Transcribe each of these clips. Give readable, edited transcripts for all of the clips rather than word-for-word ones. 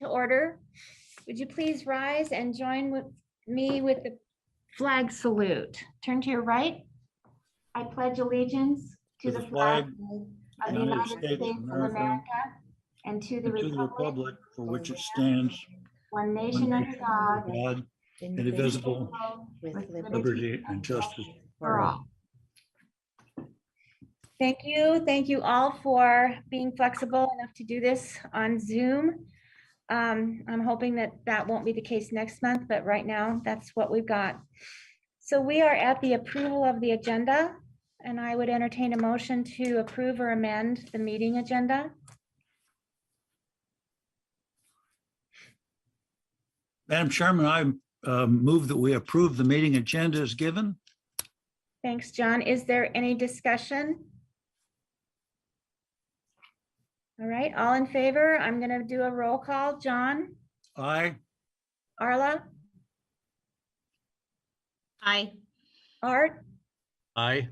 to order. Would you please rise and join with me with the flag salute? Turn to your right. I pledge allegiance to the flag of the United States of America and to the republic for which it stands, one nation under God, indivisible, with liberty and justice for all. Thank you. Thank you all for being flexible enough to do this on Zoom. I'm hoping that that won't be the case next month, but right now that's what we've got. So we are at the approval of the agenda, and I would entertain a motion to approve or amend the meeting agenda. Madam Chairman, I move that we approve the meeting agenda as given. Thanks, John. Is there any discussion? All right, all in favor? I'm going to do a roll call. John? Aye. Arla? Aye. Art? Aye.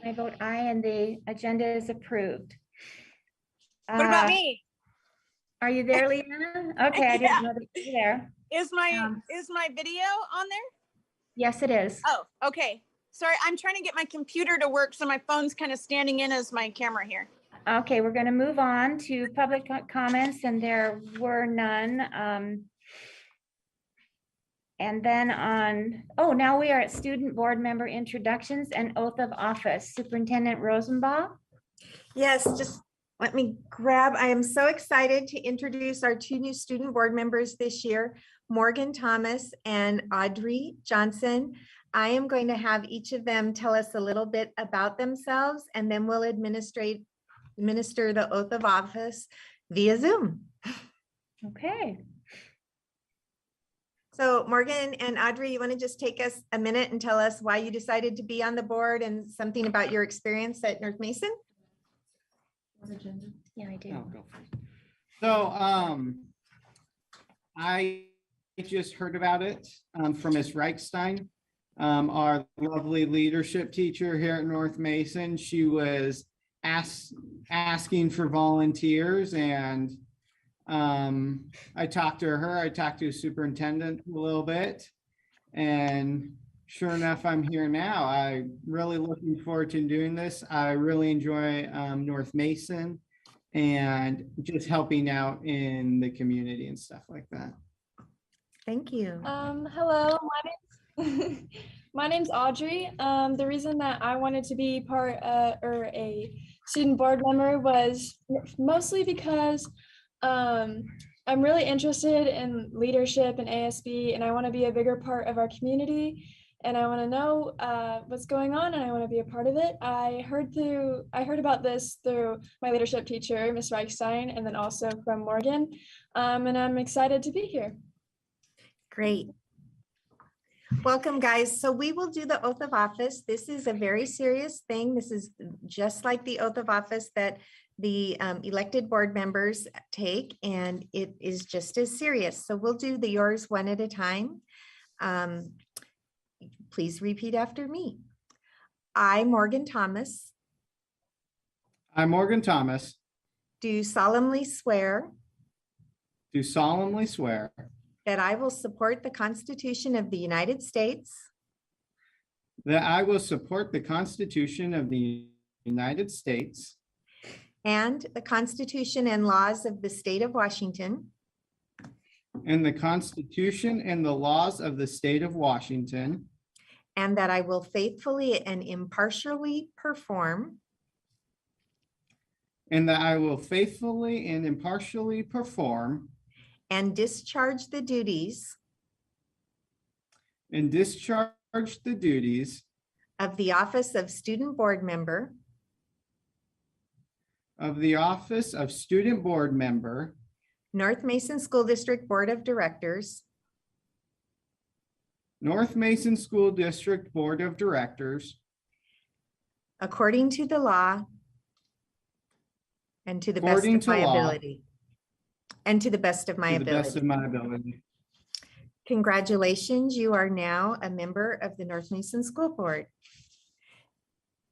I vote aye, and the agenda is approved. What about me? Are you there, Leanna? Okay, I didn't know that you were there. Is my video on there? Yes, it is. Oh, okay. Sorry, I'm trying to get my computer to work, so my phone's kind of standing in as my camera here. Okay, we're going to move on to public comments, and there were none. And then now we are at student board member introductions and oath of office. Superintendent Rosenbaugh. Yes, just let me grab. I am so excited to introduce our two new student board members this year, Morgan Thomas and Audrey Johnson. I am going to have each of them tell us a little bit about themselves, and then we'll administer the oath of office via Zoom. Okay. So Morgan and Audrey, you want to just take us a minute and tell us why you decided to be on the board and something about your experience at North Mason? Yeah, I do. Oh, go for it. So I just heard about it from Ms. Reichstein, our lovely leadership teacher here at North Mason. She was asking for volunteers, and I talked to her. I talked to the superintendent a little bit, and sure enough, I'm here now. I'm really looking forward to doing this. I really enjoy North Mason and just helping out in the community and stuff like that. Thank you. Hello, my name's Audrey. The reason that I wanted to be part or a student board member was mostly because I'm really interested in leadership and ASB, and I want to be a bigger part of our community, and I want to know what's going on, and I want to be a part of it. I heard about this through my leadership teacher, Ms. Reichstein, and then also from Morgan, and I'm excited to be here. Great. Welcome, guys. So we will do the oath of office. This is a very serious thing. This is just like the oath of office that the elected board members take, and it is just as serious. So we'll do yours one at a time. Please repeat after me. I, Morgan Thomas. I, Morgan Thomas. Do solemnly swear. Do solemnly swear. That I will support the Constitution of the United States. That I will support the Constitution of the United States. And the Constitution and laws of the state of Washington. And the Constitution and the laws of the state of Washington. And that I will faithfully and impartially perform. And that I will faithfully and impartially perform. And discharge the duties. And discharge the duties. Of the office of student board member. Of the office of student board member. North Mason School District Board of Directors. North Mason School District Board of Directors. According to the law. And to the best According of to my law. ability. And to the best of my To the best ability. of my ability. Congratulations, you are now a member of the North Mason School Board.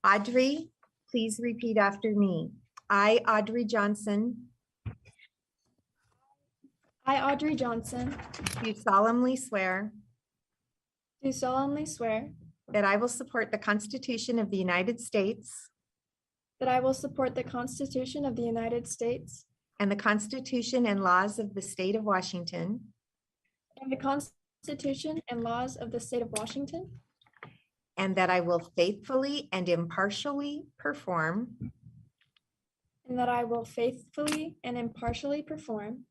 Audrey, please repeat after me. I, Audrey Johnson, I, Audrey Johnson, do solemnly swear do solemnly swear that I will support the Constitution of the United States that I will support the Constitution of the United States and the Constitution and laws of the state of Washington, and the Constitution and laws of the state of Washington, and that I will faithfully and impartially perform and that I will faithfully and impartially perform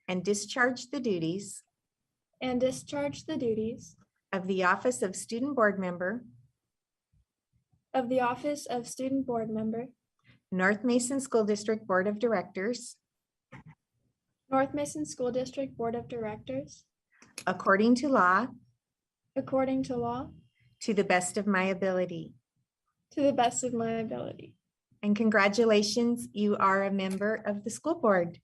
and discharge the duties and discharge the duties of the office of Student Board Member, of the office of Student Board Member, North Mason School District Board of Directors, North Mason School District Board of Directors, according to law, according to law, to the best of my ability. to the best of my ability. And congratulations, you are a member of the school board.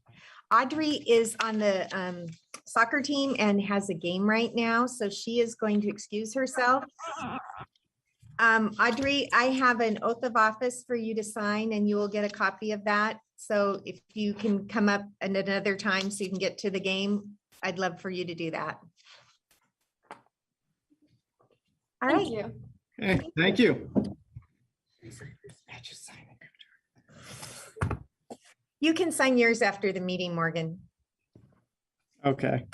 Audrey is on the soccer team and has a game right now, so she is going to excuse herself. Audrey, I have an oath of office for you to sign and you will get a copy of that. So if you can come up at another time so you can get to the game, I'd love for you to do that. All Thank right. you. Okay, thank you. You can sign yours after the meeting, Morgan. Okay.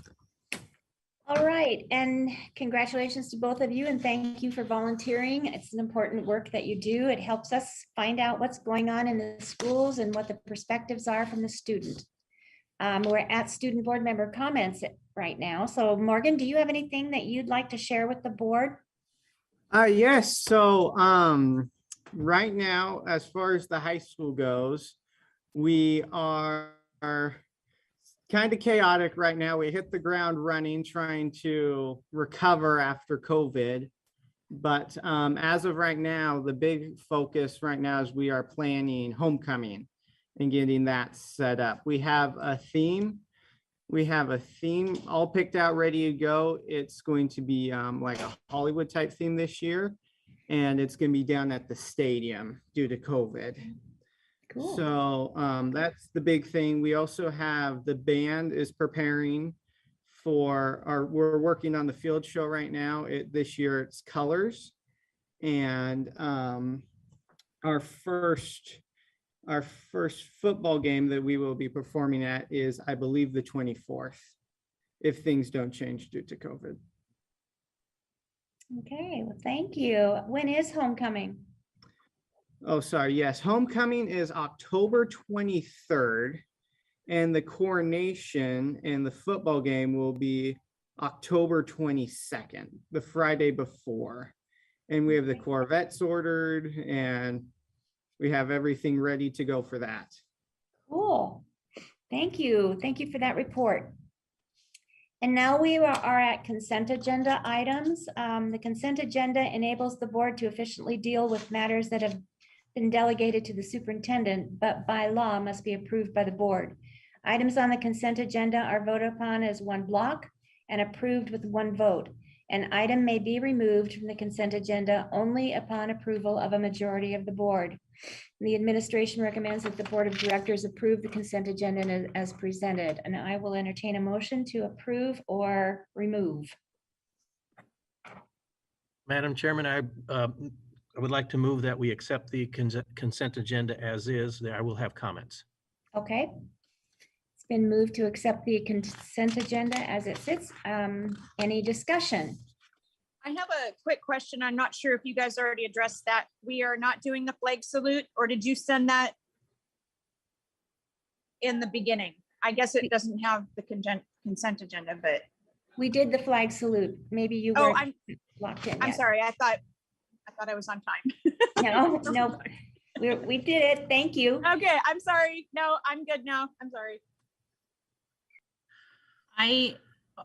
All right, and congratulations to both of you and thank you for volunteering. It's an important work that you do. It helps us find out what's going on in the schools and what the perspectives are from the student. We're at student board member comments right now. So Morgan, do you have anything that you'd like to share with the board? Yes, so right now, as far as the high school goes, we are kind of chaotic right now. We hit the ground running, trying to recover after COVID. But as of right now, the big focus right now is we are planning homecoming and getting that set up. We have a theme. We have a theme all picked out, ready to go. It's going to be like a Hollywood type theme this year. And it's going to be down at the stadium due to COVID. Cool. So that's the big thing. We also have the band is preparing for we're working on the field show right now. This year it's colors. And our first football game that we will be performing at is, I believe, the 24th, if things don't change due to COVID. Okay, well, thank you. When is homecoming? Oh, sorry. Yes. Homecoming is October 23rd and the coronation and the football game will be October 22nd, the Friday before. And we have the Corvettes ordered and we have everything ready to go for that. Cool. Thank you. Thank you for that report. And now we are at consent agenda items. The consent agenda enables the board to efficiently deal with matters that have been delegated to the superintendent, but by law must be approved by the board. Items on the consent agenda are voted upon as one block and approved with one vote. An item may be removed from the consent agenda only upon approval of a majority of the board. The administration recommends that the board of directors approve the consent agenda as presented, and I will entertain a motion to approve or remove. Madam Chairman, I would like to move that we accept the consent agenda as is. I will have comments. Okay. It's been moved to accept the consent agenda as it sits. Any discussion? I have a quick question. I'm not sure if you guys already addressed that. We are not doing the flag salute, or did you send that in the beginning? I guess it doesn't have the consent agenda, but. We did the flag salute. Maybe you Oh, were I'm locked in. I'm yet. sorry. I thought I was on time. No, no, we did it. Thank you. Okay, I'm sorry. No, I'm good now. I'm sorry.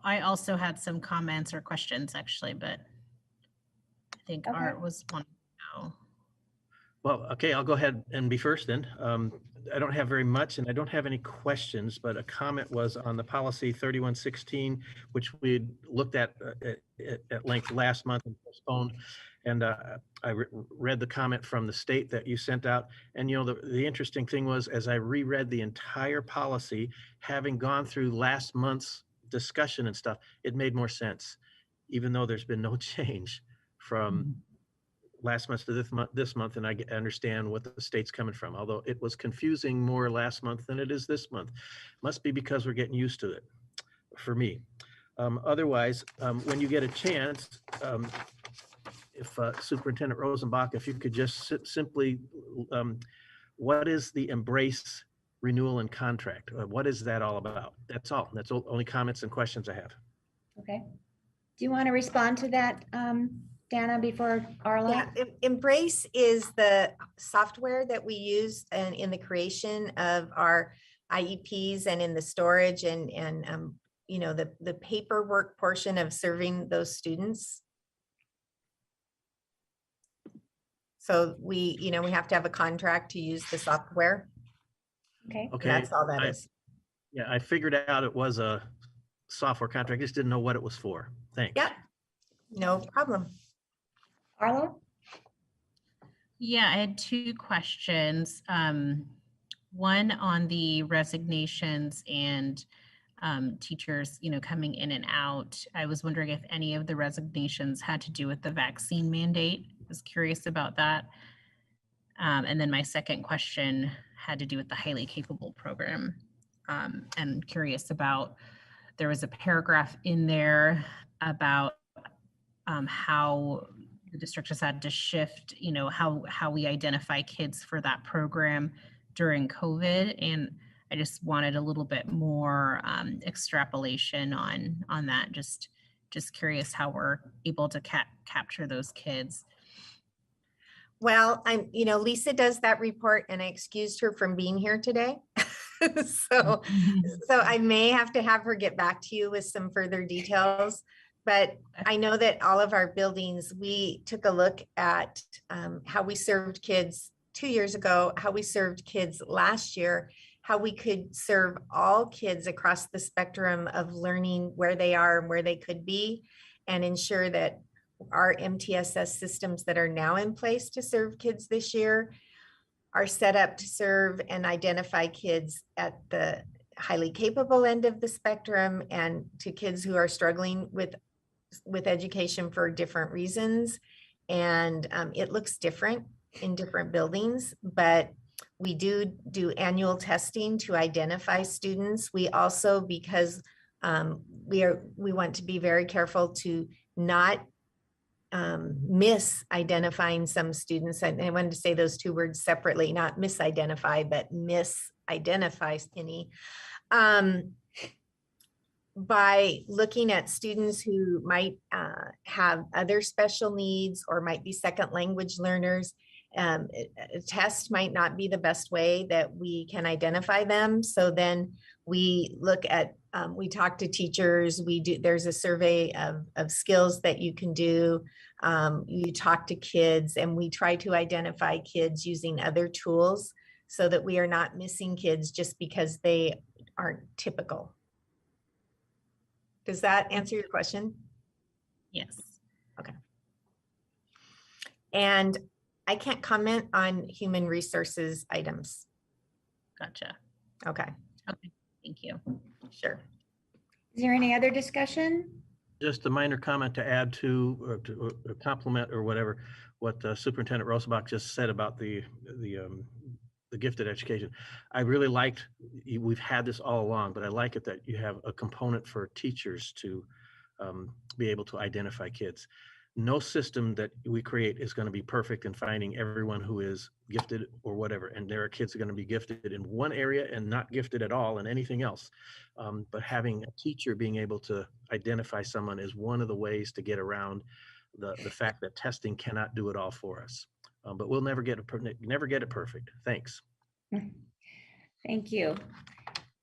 I also had some comments or questions actually, but I think Okay. Art was one. Well, okay, I'll go ahead and be first then. I don't have very much and I don't have any questions, but a comment was on the policy 3116, which we looked at length last month and postponed. And I read the comment from the state that you sent out. And, the interesting thing was, as I reread the entire policy, having gone through last month's discussion and stuff, it made more sense, even though there's been no change from last month to this month, and I understand what the state's coming from, although it was confusing more last month than it is this month. Must be because we're getting used to it, for me. Otherwise, when you get a chance, if Superintendent Rosenbach, if you could just simply, what is the Embrace renewal and contract? What is that all about? That's all. That's only comments and questions I have. Okay. Do you want to respond to that, Dana, before Arla? Yeah, Embrace is the software that we use in the creation of our IEPs and in the storage and the paperwork portion of serving those students. So we have to have a contract to use the software. Okay. Okay. That's all that is. Yeah, I figured out it was a software contract. I just didn't know what it was for. Thanks. Yeah, no problem. Arla? Yeah, I had two questions. One on the resignations and teachers, coming in and out. I was wondering if any of the resignations had to do with the vaccine mandate. I was curious about that. And then my second question had to do with the highly capable program. And curious about, there was a paragraph in there about how the district has had to shift, how we identify kids for that program during COVID. And I just wanted a little bit more extrapolation on that. Just curious how we're able to capture those kids. Well, Lisa does that report and I excused her from being here today. So I may have to have her get back to you with some further details. But I know that all of our buildings, we took a look at how we served kids 2 years ago, how we served kids last year, how we could serve all kids across the spectrum of learning where they are and where they could be, and ensure that our MTSS systems that are now in place to serve kids this year are set up to serve and identify kids at the highly capable end of the spectrum and to kids who are struggling with education for different reasons. And it looks different in different buildings, but we do annual testing to identify students. We also, because we want to be very careful to not misidentifying some students. I wanted to say those two words separately, not misidentify, but misidentify any. By looking at students who might have other special needs or might be second language learners, a test might not be the best way that we can identify them. So then we look at, we talk to teachers, there's a survey of skills that you can do. You talk to kids and we try to identify kids using other tools so that we are not missing kids just because they aren't typical. Does that answer your question? Yes. Okay. And I can't comment on human resources items. Gotcha. Okay, Okay, thank you. sure. Is there any other discussion? Just a minor comment to add to, or compliment or whatever, what Superintendent Rosenbach just said about the gifted education. I really liked, we've had this all along, but I like it that you have a component for teachers to be able to identify kids. No system that we create is going to be perfect in finding everyone who is gifted or whatever. And there are kids who are going to be gifted in one area and not gifted at all in anything else. But having a teacher being able to identify someone is one of the ways to get around the fact that testing cannot do it all for us. But we'll never get it perfect. Thanks. Thank you.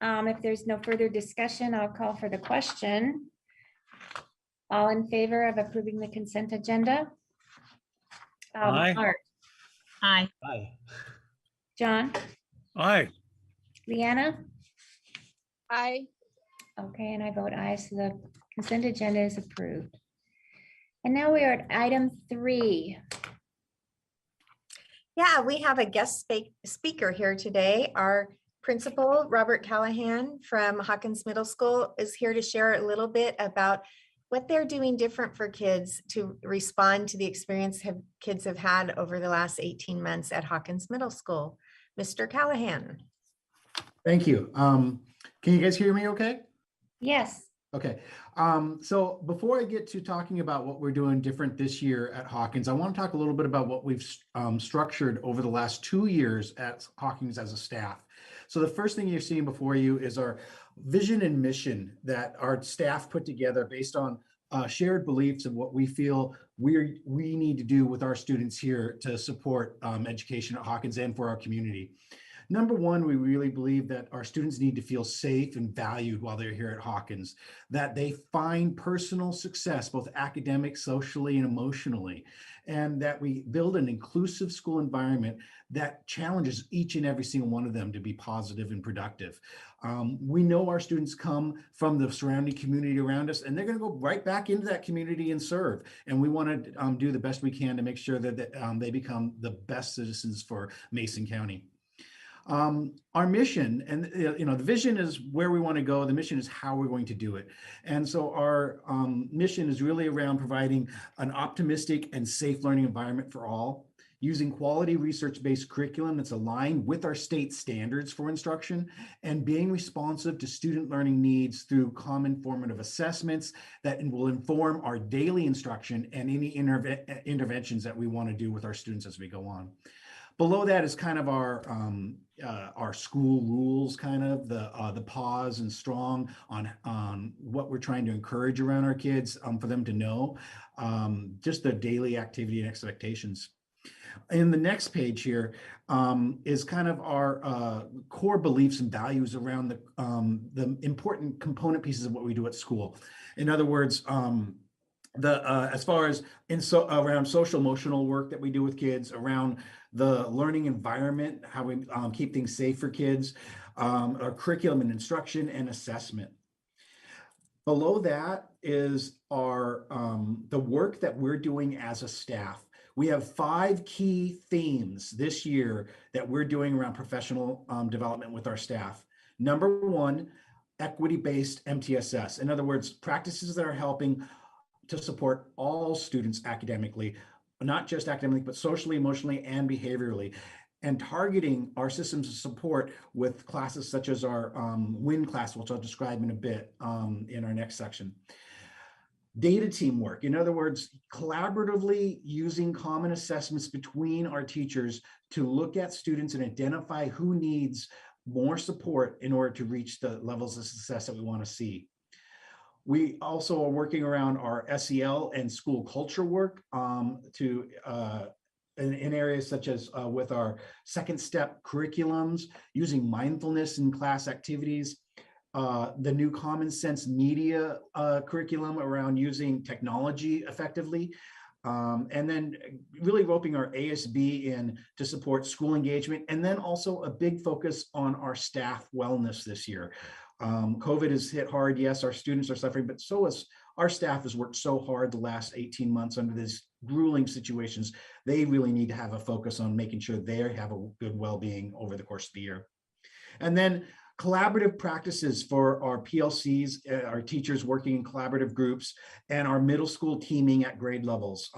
If there's no further discussion, I'll call for the question. All in favor of approving the consent agenda? Aye. Art, Hi. Bye. John, Aye. Leanna? Aye. Okay, and I vote aye, so the consent agenda is approved. And now we are at item 3. Yeah, we have a guest speaker here today. Our principal, Robert Callahan from Hawkins Middle School, is here to share a little bit about what they're doing different for kids to respond to the experience kids have had over the last 18 months at Hawkins Middle School. Mr. Callahan. Thank you. Can you guys hear me okay? Yes. Okay. So before I get to talking about what we're doing different this year at Hawkins, I want to talk a little bit about what we've structured over the last 2 years at Hawkins as a staff. So the first thing you're seeing before you is our vision and mission that our staff put together based on shared beliefs of what we feel we need to do with our students here to support education at Hawkins and for our community. Number one, we really believe that our students need to feel safe and valued while they're here at Hawkins, that they find personal success, both academic, socially, and emotionally, and that we build an inclusive school environment that challenges each and every single one of them to be positive and productive. We know our students come from the surrounding community around us, and they're going to go right back into that community and serve. And we want to do the best we can to make sure that they become the best citizens for Mason County. Our mission, and the vision is where we want to go. The mission is how we're going to do it. And so our mission is really around providing an optimistic and safe learning environment for all, using quality research-based curriculum that's aligned with our state standards for instruction, and being responsive to student learning needs through common formative assessments that will inform our daily instruction and any interventions that we want to do with our students as we go on. Below that is kind of our school rules, kind of the pause and strong on what we're trying to encourage around our kids for them to know, just their daily activity and expectations. In the next page here is kind of our core beliefs and values around the important component pieces of what we do at school. In other words, as far as around social emotional work that we do with kids, around the learning environment, how we keep things safe for kids, our curriculum and instruction and assessment. Below that is our the work that we're doing as a staff. We have 5 key themes this year that we're doing around professional development with our staff. Number 1, equity-based MTSS. In other words, practices that are helping to support all students academically, not just academically, but socially, emotionally, and behaviorally, and targeting our systems of support with classes such as our WIN class, which I'll describe in a bit in our next section. Data teamwork, in other words, collaboratively using common assessments between our teachers to look at students and identify who needs more support in order to reach the levels of success that we want to see. We also are working around our SEL and school culture work in areas such as with our second step curriculums, using mindfulness in class activities, the new common sense media curriculum around using technology effectively, and then really roping our ASB in to support school engagement, and then also a big focus on our staff wellness this year. COVID has hit hard. Yes, our students are suffering, but so is our staff has worked so hard the last 18 months under these grueling situations. They really need to have a focus on making sure they have a good well-being over the course of the year. And then collaborative practices for our PLCs, our teachers working in collaborative groups, and our middle school teaming at grade levels.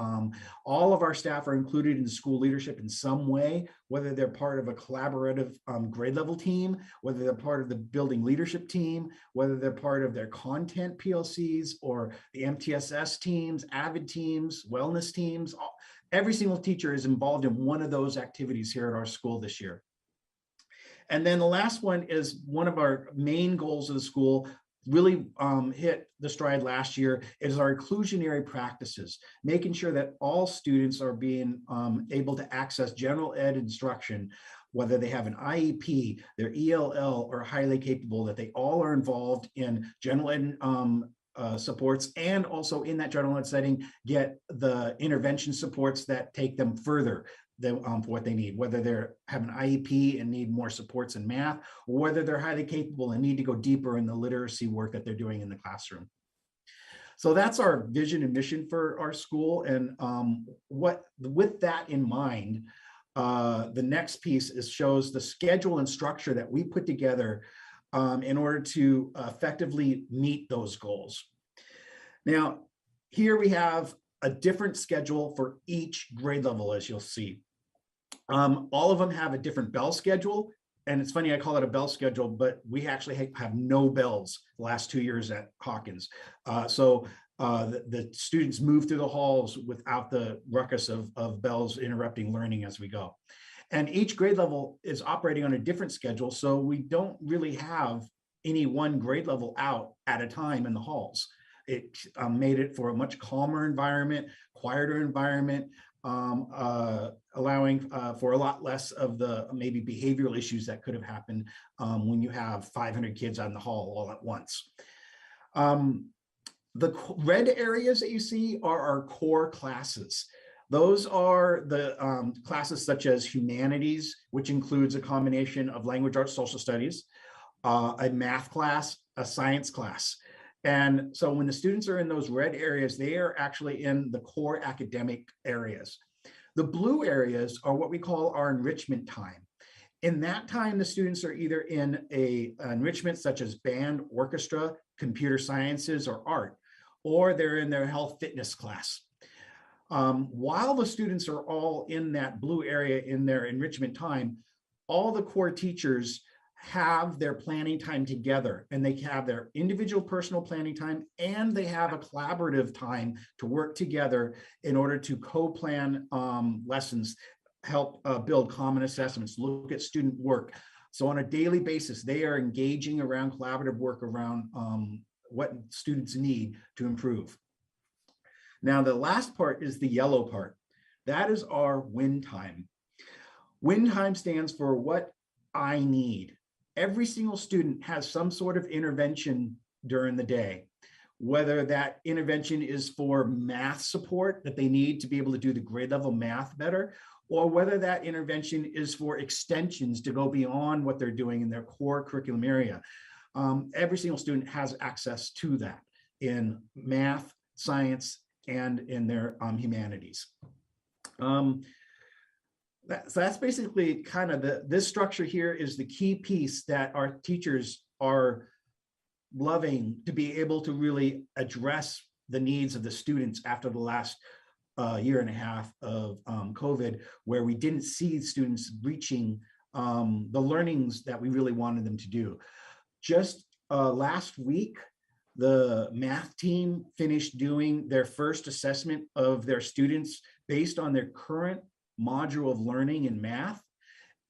All of our staff are included in school leadership in some way, whether they're part of a collaborative grade level team, whether they're part of the building leadership team, whether they're part of their content PLCs or the MTSS teams, AVID teams, wellness teams. Every single teacher is involved in one of those activities here at our school this year. And then the last one is one of our main goals of the school, really hit the stride last year, is our inclusionary practices, making sure that all students are being able to access general ed instruction, whether they have an IEP, they're ELL, or highly capable, that they all are involved in general ed supports, and also in that general ed setting, get the intervention supports that take them further for what they need, whether they have an IEP and need more supports in math, or whether they're highly capable and need to go deeper in the literacy work that they're doing in the classroom. So that's our vision and mission for our school. And with that in mind, the next piece shows the schedule and structure that we put together in order to effectively meet those goals. Now, here we have a different schedule for each grade level, as you'll see. All of them have a different bell schedule. And it's funny, I call it a bell schedule, but we actually have no bells the last 2 years at Hawkins. The students move through the halls without the ruckus of bells interrupting learning as we go. And each grade level is operating on a different schedule, so we don't really have any one grade level out at a time in the halls. It made it for a much calmer environment, quieter environment, allowing for a lot less of the maybe behavioral issues that could have happened when you have 500 kids on the hall all at once. The red areas that you see are our core classes. Those are the classes such as humanities, which includes a combination of language arts, social studies, a math class, a science class. And so when the students are in those red areas, they are actually in the core academic areas. The blue areas are what we call our enrichment time. In that time, the students are either in an enrichment such as band, orchestra, computer sciences, or art, or they're in their health fitness class. While the students are all in that blue area in their enrichment time, all the core teachers have their planning time together, and they have their individual personal planning time, and they have a collaborative time to work together in order to co-plan lessons, help build common assessments, look at student work. So on a daily basis, they are engaging around collaborative work around what students need to improve. Now, the last part is the yellow part. That is our win time. Win time stands for what I need. Every single student has some sort of intervention during the day, whether that intervention is for math support that they need to be able to do the grade level math better, or whether that intervention is for extensions to go beyond what they're doing in their core curriculum area. Every single student has access to that in math, science, and in their humanities. So that's basically kind of this structure here is the key piece that our teachers are loving to be able to really address the needs of the students after the last year and a half of COVID, where we didn't see students reaching the learnings that we really wanted them to do. Just last week, the math team finished doing their first assessment of their students based on their current module of learning in math.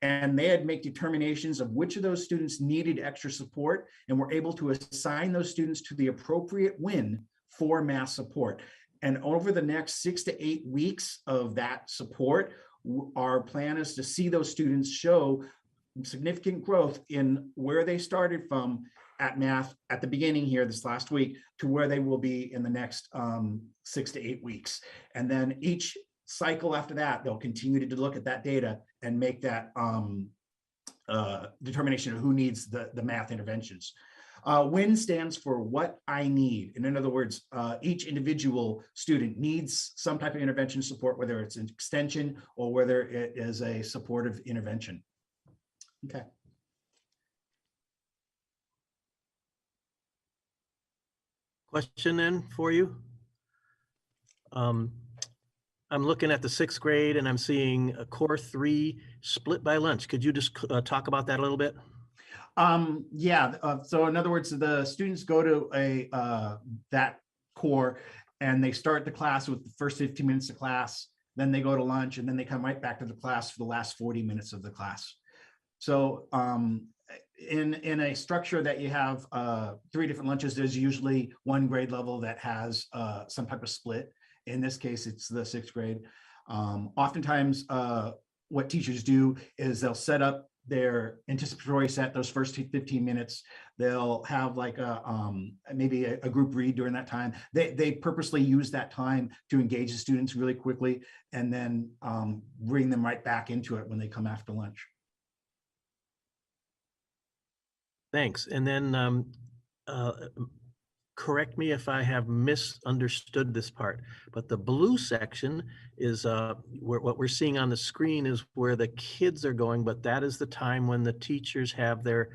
And they had to make determinations of which of those students needed extra support, and were able to assign those students to the appropriate win for math support. And over the next 6 to 8 weeks of that support, our plan is to see those students show significant growth in where they started from at math at the beginning here this last week to where they will be in the next 6 to 8 weeks. And then each cycle after that, they'll continue to look at that data and make that determination of who needs the math interventions. WIN stands for what I need. And in other words, each individual student needs some type of intervention support, whether it's an extension or whether it is a supportive intervention. Okay. Question then for you. I'm looking at the 6th grade and I'm seeing a core 3 split by lunch. Could you just talk about that a little bit? So in other words, the students go to that core and they start the class with the first 15 minutes of class, then they go to lunch, and then they come right back to the class for the last 40 minutes of the class. So in a structure that you have 3 different lunches, there's usually one grade level that has some type of split. In this case, it's the 6th grade. Oftentimes, what teachers do is they'll set up their anticipatory set, those first 15 minutes. They'll have like maybe a group read during that time. They purposely use that time to engage the students really quickly, and then bring them right back into it when they come after lunch. correct me if I have misunderstood this part, but the blue section is what we're seeing on the screen is where the kids are going, but that is the time when the teachers have their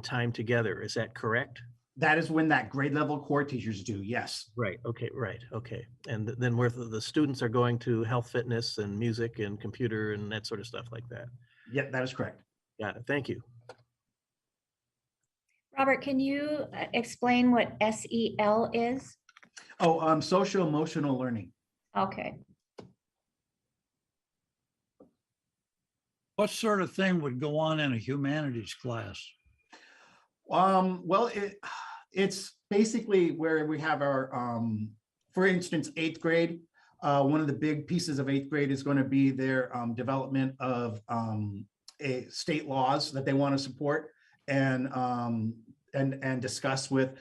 time together. Is that correct? That is when that grade level core teachers do, yes. Right. Okay. Right. Okay. And then where the students are going to health, fitness, and music, and computer, and that sort of stuff like that. Yeah, that is correct. Got it. Thank you. Robert, can you explain what SEL is? Oh, social emotional learning. Okay. What sort of thing would go on in a humanities class? Well, it's basically where we have our, for instance, 8th grade. One of the big pieces of 8th grade is going to be their development of state laws that they want to support and discuss with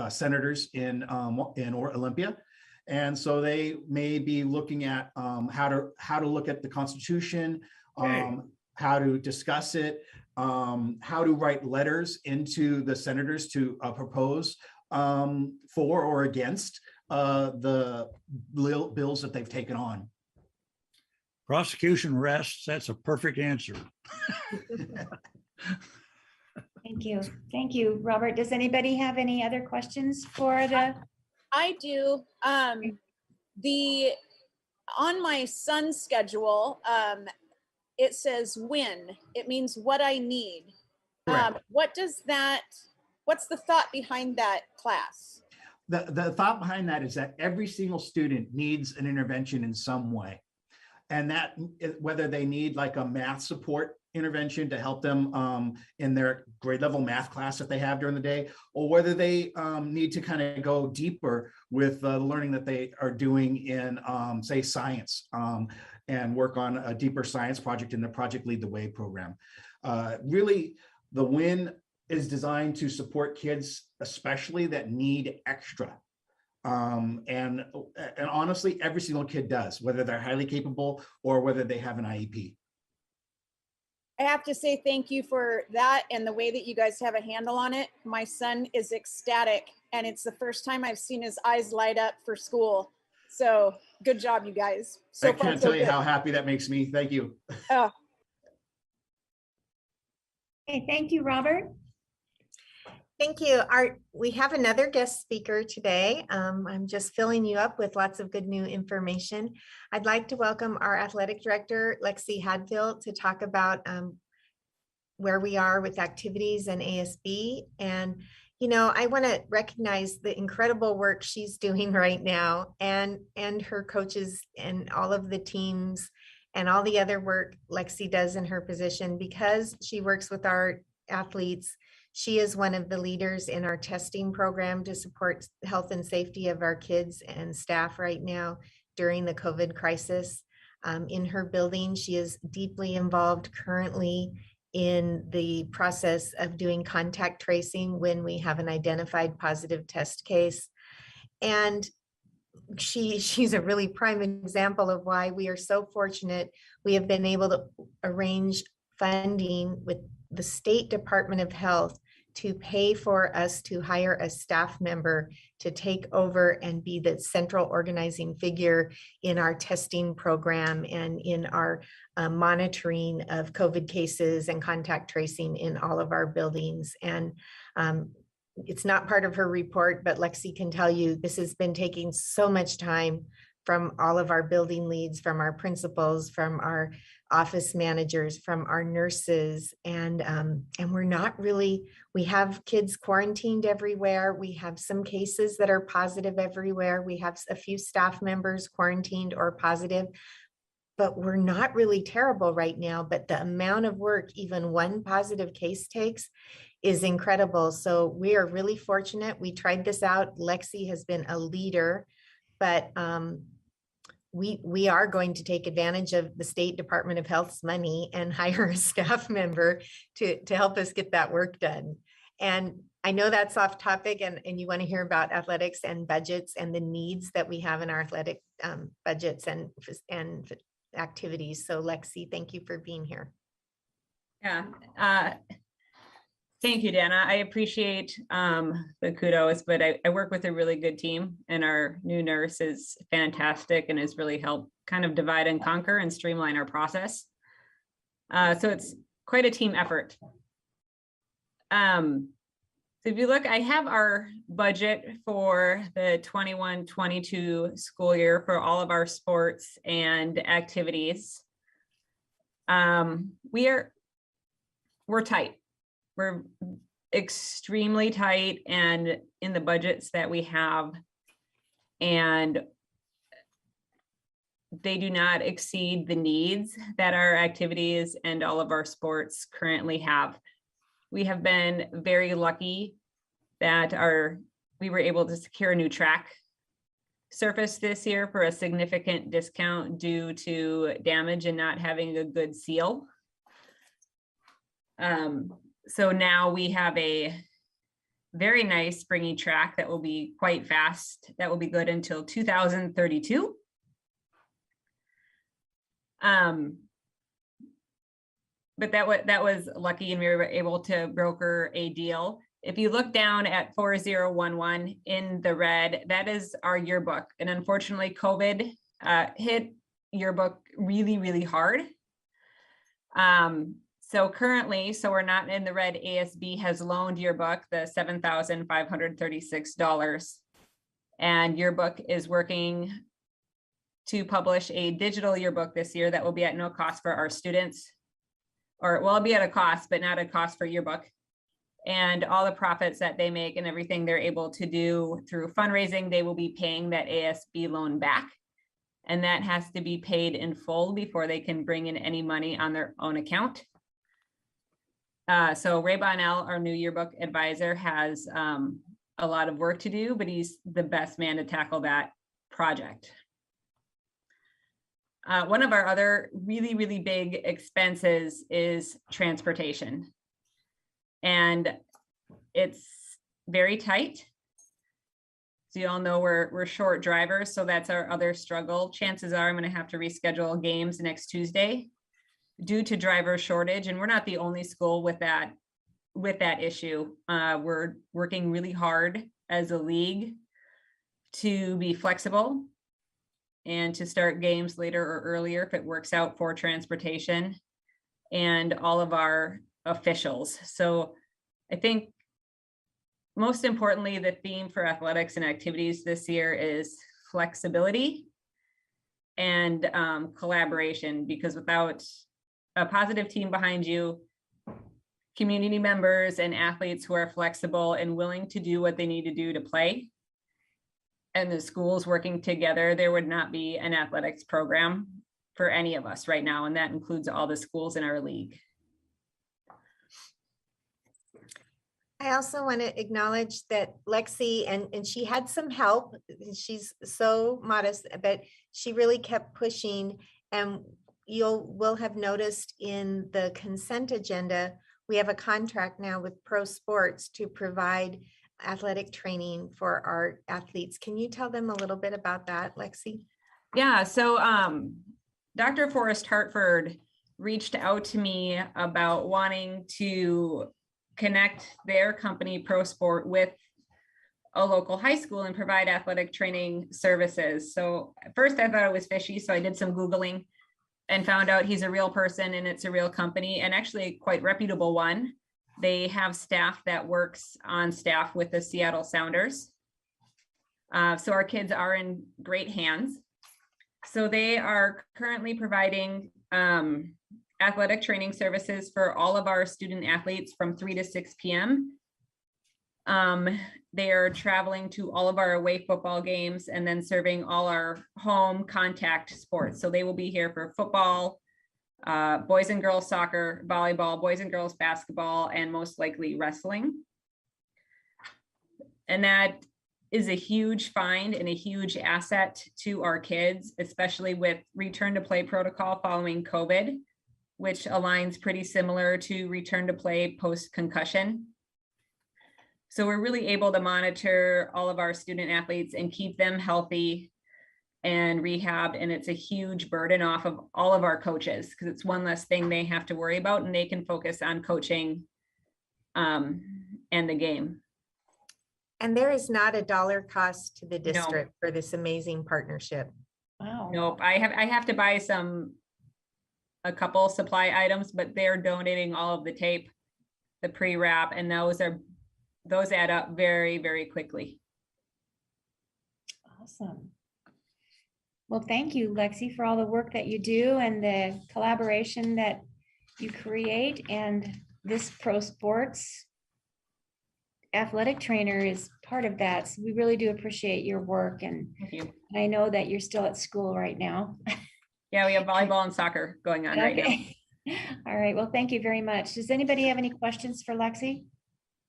senators in Olympia. And so they may be looking at how to look at the Constitution, how to discuss it, how to write letters into the senators to propose for or against the bills that they've taken on. Prosecution rests. That's a perfect answer. Thank you. Thank you, Robert. Does anybody have any other questions for the? I do. On my son's schedule, it says when. It means what I need. What's the thought behind that class? The thought behind that is that every single student needs an intervention in some way. And that whether they need like a math support intervention to help them in their grade level math class that they have during the day, or whether they need to kind of go deeper with the learning that they are doing in, say, science and work on a deeper science project in the Project Lead the Way program. Really, the WIN is designed to support kids, especially that need extra. And honestly, every single kid does, whether they're highly capable or whether they have an IEP. I have to say thank you for that and the way that you guys have a handle on it. My son is ecstatic, and it's the first time I've seen his eyes light up for school. So good job, you guys. So I can't tell you how happy that makes me. Thank you. Oh. Okay, thank you, Robert. Thank you. We have another guest speaker today. I'm just filling you up with lots of good new information. I'd like to welcome our athletic director, Lexi Hadfield, to talk about where we are with activities and ASB. And, you know, I want to recognize the incredible work she's doing right now and her coaches and all of the teams and all the other work Lexi does in her position, because she works with our athletes. She is one of the leaders in our testing program to support health and safety of our kids and staff right now during the COVID crisis. In her building, she is deeply involved currently in the process of doing contact tracing when we have an identified positive test case. And she's a really prime example of why we are so fortunate. We have been able to arrange funding with the State Department of Health to pay for us to hire a staff member to take over and be the central organizing figure in our testing program and in our monitoring of COVID cases and contact tracing in all of our buildings. And it's not part of her report, but Lexi can tell you this has been taking so much time from all of our building leads, from our principals, from our office managers, from our nurses, and we're not really, we have kids quarantined everywhere. We have some cases that are positive everywhere. We have a few staff members quarantined or positive, but we're not really terrible right now. But the amount of work even one positive case takes is incredible. So we are really fortunate. We tried this out. Lexi has been a leader, but we are going to take advantage of the State Department of Health's money and hire a staff member to help us get that work done. And I know that's off topic and you want to hear about athletics and budgets and the needs that we have in our athletic budgets and activities. So Lexi, thank you for being here. Yeah. Thank you, Dana. I appreciate the kudos, but I work with a really good team, and our new nurse is fantastic and has really helped kind of divide and conquer and streamline our process. So it's quite a team effort. So if you look, I have our budget for the 21-22 school year for all of our sports and activities. We're tight. We're extremely tight and in the budgets that we have, and they do not exceed the needs that our activities and all of our sports currently have. We have been very lucky that we were able to secure a new track surface this year for a significant discount due to damage and not having a good seal. So now we have a very nice springy track that will be quite fast. That will be good until 2032. But that was lucky, and we were able to broker a deal. If you look down at 4011 in the red, that is our yearbook. And unfortunately, COVID hit yearbook really, really hard. So currently, so we're not in the red, ASB has loaned yearbook the $7,536. And yearbook is working to publish a digital yearbook this year that will be at no cost for our students. Or will be at a cost, but not a cost for yearbook. And all the profits that they make and everything they're able to do through fundraising, they will be paying that ASB loan back. And that has to be paid in full before they can bring in any money on their own account. So Ray Bonnell, our new yearbook advisor, has a lot of work to do, but he's the best man to tackle that project. One of our other really, really big expenses is transportation. And it's very tight. So you all know we're short drivers, so that's our other struggle. Chances are I'm going to have to reschedule games next Tuesday due to driver shortage. And we're not the only school with that issue. We're working really hard as a league to be flexible and to start games later or earlier if it works out for transportation and all of our officials. So I think most importantly, the theme for athletics and activities this year is flexibility and collaboration, because without a positive team behind you, community members and athletes who are flexible and willing to do what they need to do to play, and the schools working together, there would not be an athletics program for any of us right now. And that includes all the schools in our league. I also want to acknowledge that Lexi, and she had some help. She's so modest, but she really kept pushing. And will have noticed in the consent agenda, we have a contract now with Pro Sports to provide athletic training for our athletes. Can you tell them a little bit about that, Lexi? Yeah, so Dr. Forrest Hartford reached out to me about wanting to connect their company Pro Sport with a local high school and provide athletic training services. So at first I thought it was fishy, so I did some Googling and found out he's a real person and it's a real company, and actually a quite reputable one. They have staff that works on staff with the Seattle Sounders. So our kids are in great hands. So they are currently providing athletic training services for all of our student athletes from 3 to 6 p.m. They are traveling to all of our away football games and then serving all our home contact sports. So they will be here for football, boys and girls soccer, volleyball, boys and girls basketball, and most likely wrestling. And that is a huge find and a huge asset to our kids, especially with return to play protocol following COVID, which aligns pretty similar to return to play post-concussion. So we're really able to monitor all of our student athletes and keep them healthy and rehabbed. And it's a huge burden off of all of our coaches, because it's one less thing they have to worry about, and they can focus on coaching and the game. And there is not a dollar cost to the No. district for this amazing partnership. Wow. Nope, I have to buy a couple supply items, but they're donating all of the tape, the pre-wrap, and those add up very, very quickly. Awesome. Well, thank you, Lexi, for all the work that you do and the collaboration that you create. And this pro sports athletic trainer is part of that. So we really do appreciate your work. And Thank you. I know that you're still at school right now. Yeah, we have volleyball and soccer going on right now. Okay. All right. Well, thank you very much. Does anybody have any questions for Lexi?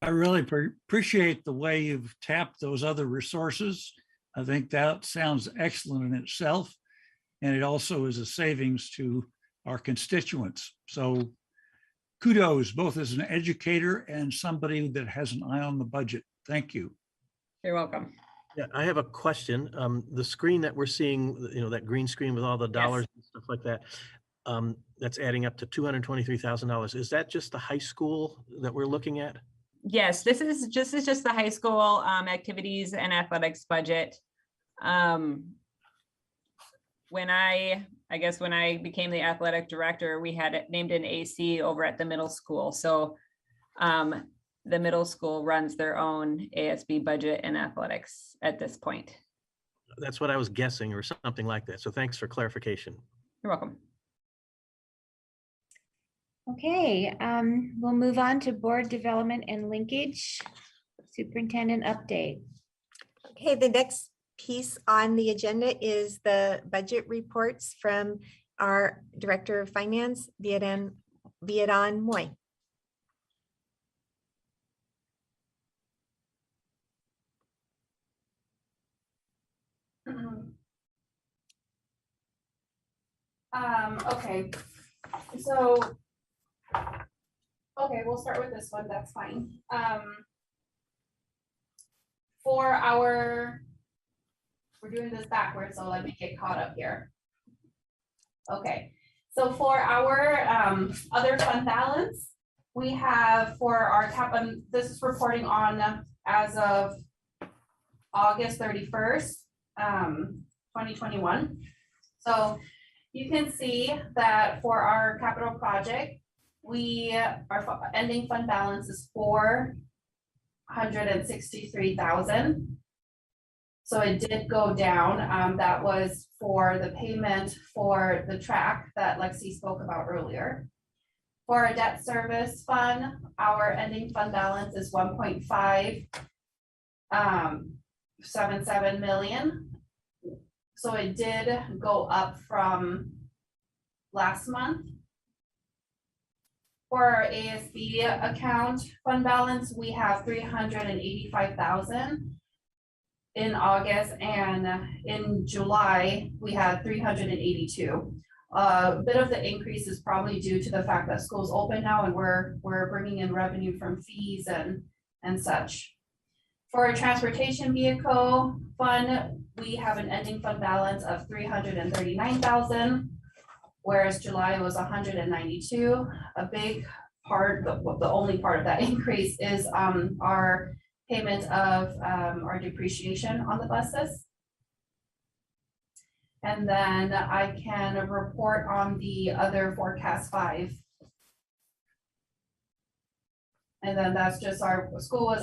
I really appreciate the way you've tapped those other resources. I think that sounds excellent in itself. And it also is a savings to our constituents. So kudos, both as an educator and somebody that has an eye on the budget. Thank you. You're welcome. Yeah, I have a question. The screen that we're seeing, that green screen with all the dollars and stuff like that, that's adding up to $223,000. Is that just the high school that we're looking at? Yes, this is just the high school activities and athletics budget. When I became the athletic director, we had named an AC over at the middle school. So the middle school runs their own ASB budget and athletics at this point. That's what I was guessing, or something like that. So thanks for clarification. You're welcome. Okay, we'll move on to board development and linkage. Superintendent update. Okay, the next piece on the agenda is the budget reports from our Director of Finance, Vietnam Moy. Okay, so, okay, we'll start with this one, that's fine. We're doing this backwards, so let me get caught up here. Okay, so for our other fund balance, we have for our this is reporting on as of August 31st, 2021. So you can see that for our capital project, our ending fund balance is $463,000. So it did go down. That was for the payment for the track that Lexi spoke about earlier. For our debt service fund, our ending fund balance is 1.577 million. So it did go up from last month. For our ASB account fund balance, we have 385,000 in August, and in July, we had 382. A bit of the increase is probably due to the fact that school's open now and we're bringing in revenue from fees and such. For our transportation vehicle fund, we have an ending fund balance of 339,000, whereas July was 192. A big part, the only part of that increase is our payment of our depreciation on the buses. And then I can report on the other forecast 5. And then that's just our school was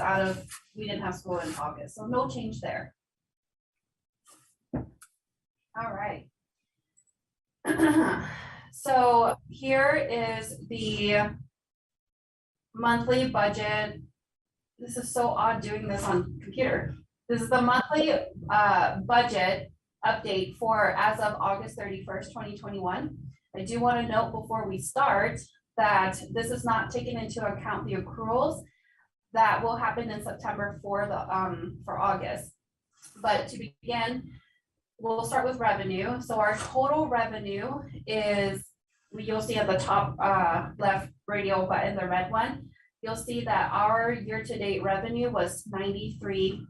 we didn't have school in August, so no change there. All right. So here is the monthly budget. This is so odd doing this on computer. This is the monthly budget update for as of August 31st, 2021. I do want to note before we start that this is not taking into account the accruals that will happen in September for August. But to begin, we'll start with revenue. So our total revenue is, you'll see at the top left radial button, the red one, you'll see that our year-to-date revenue was 93%,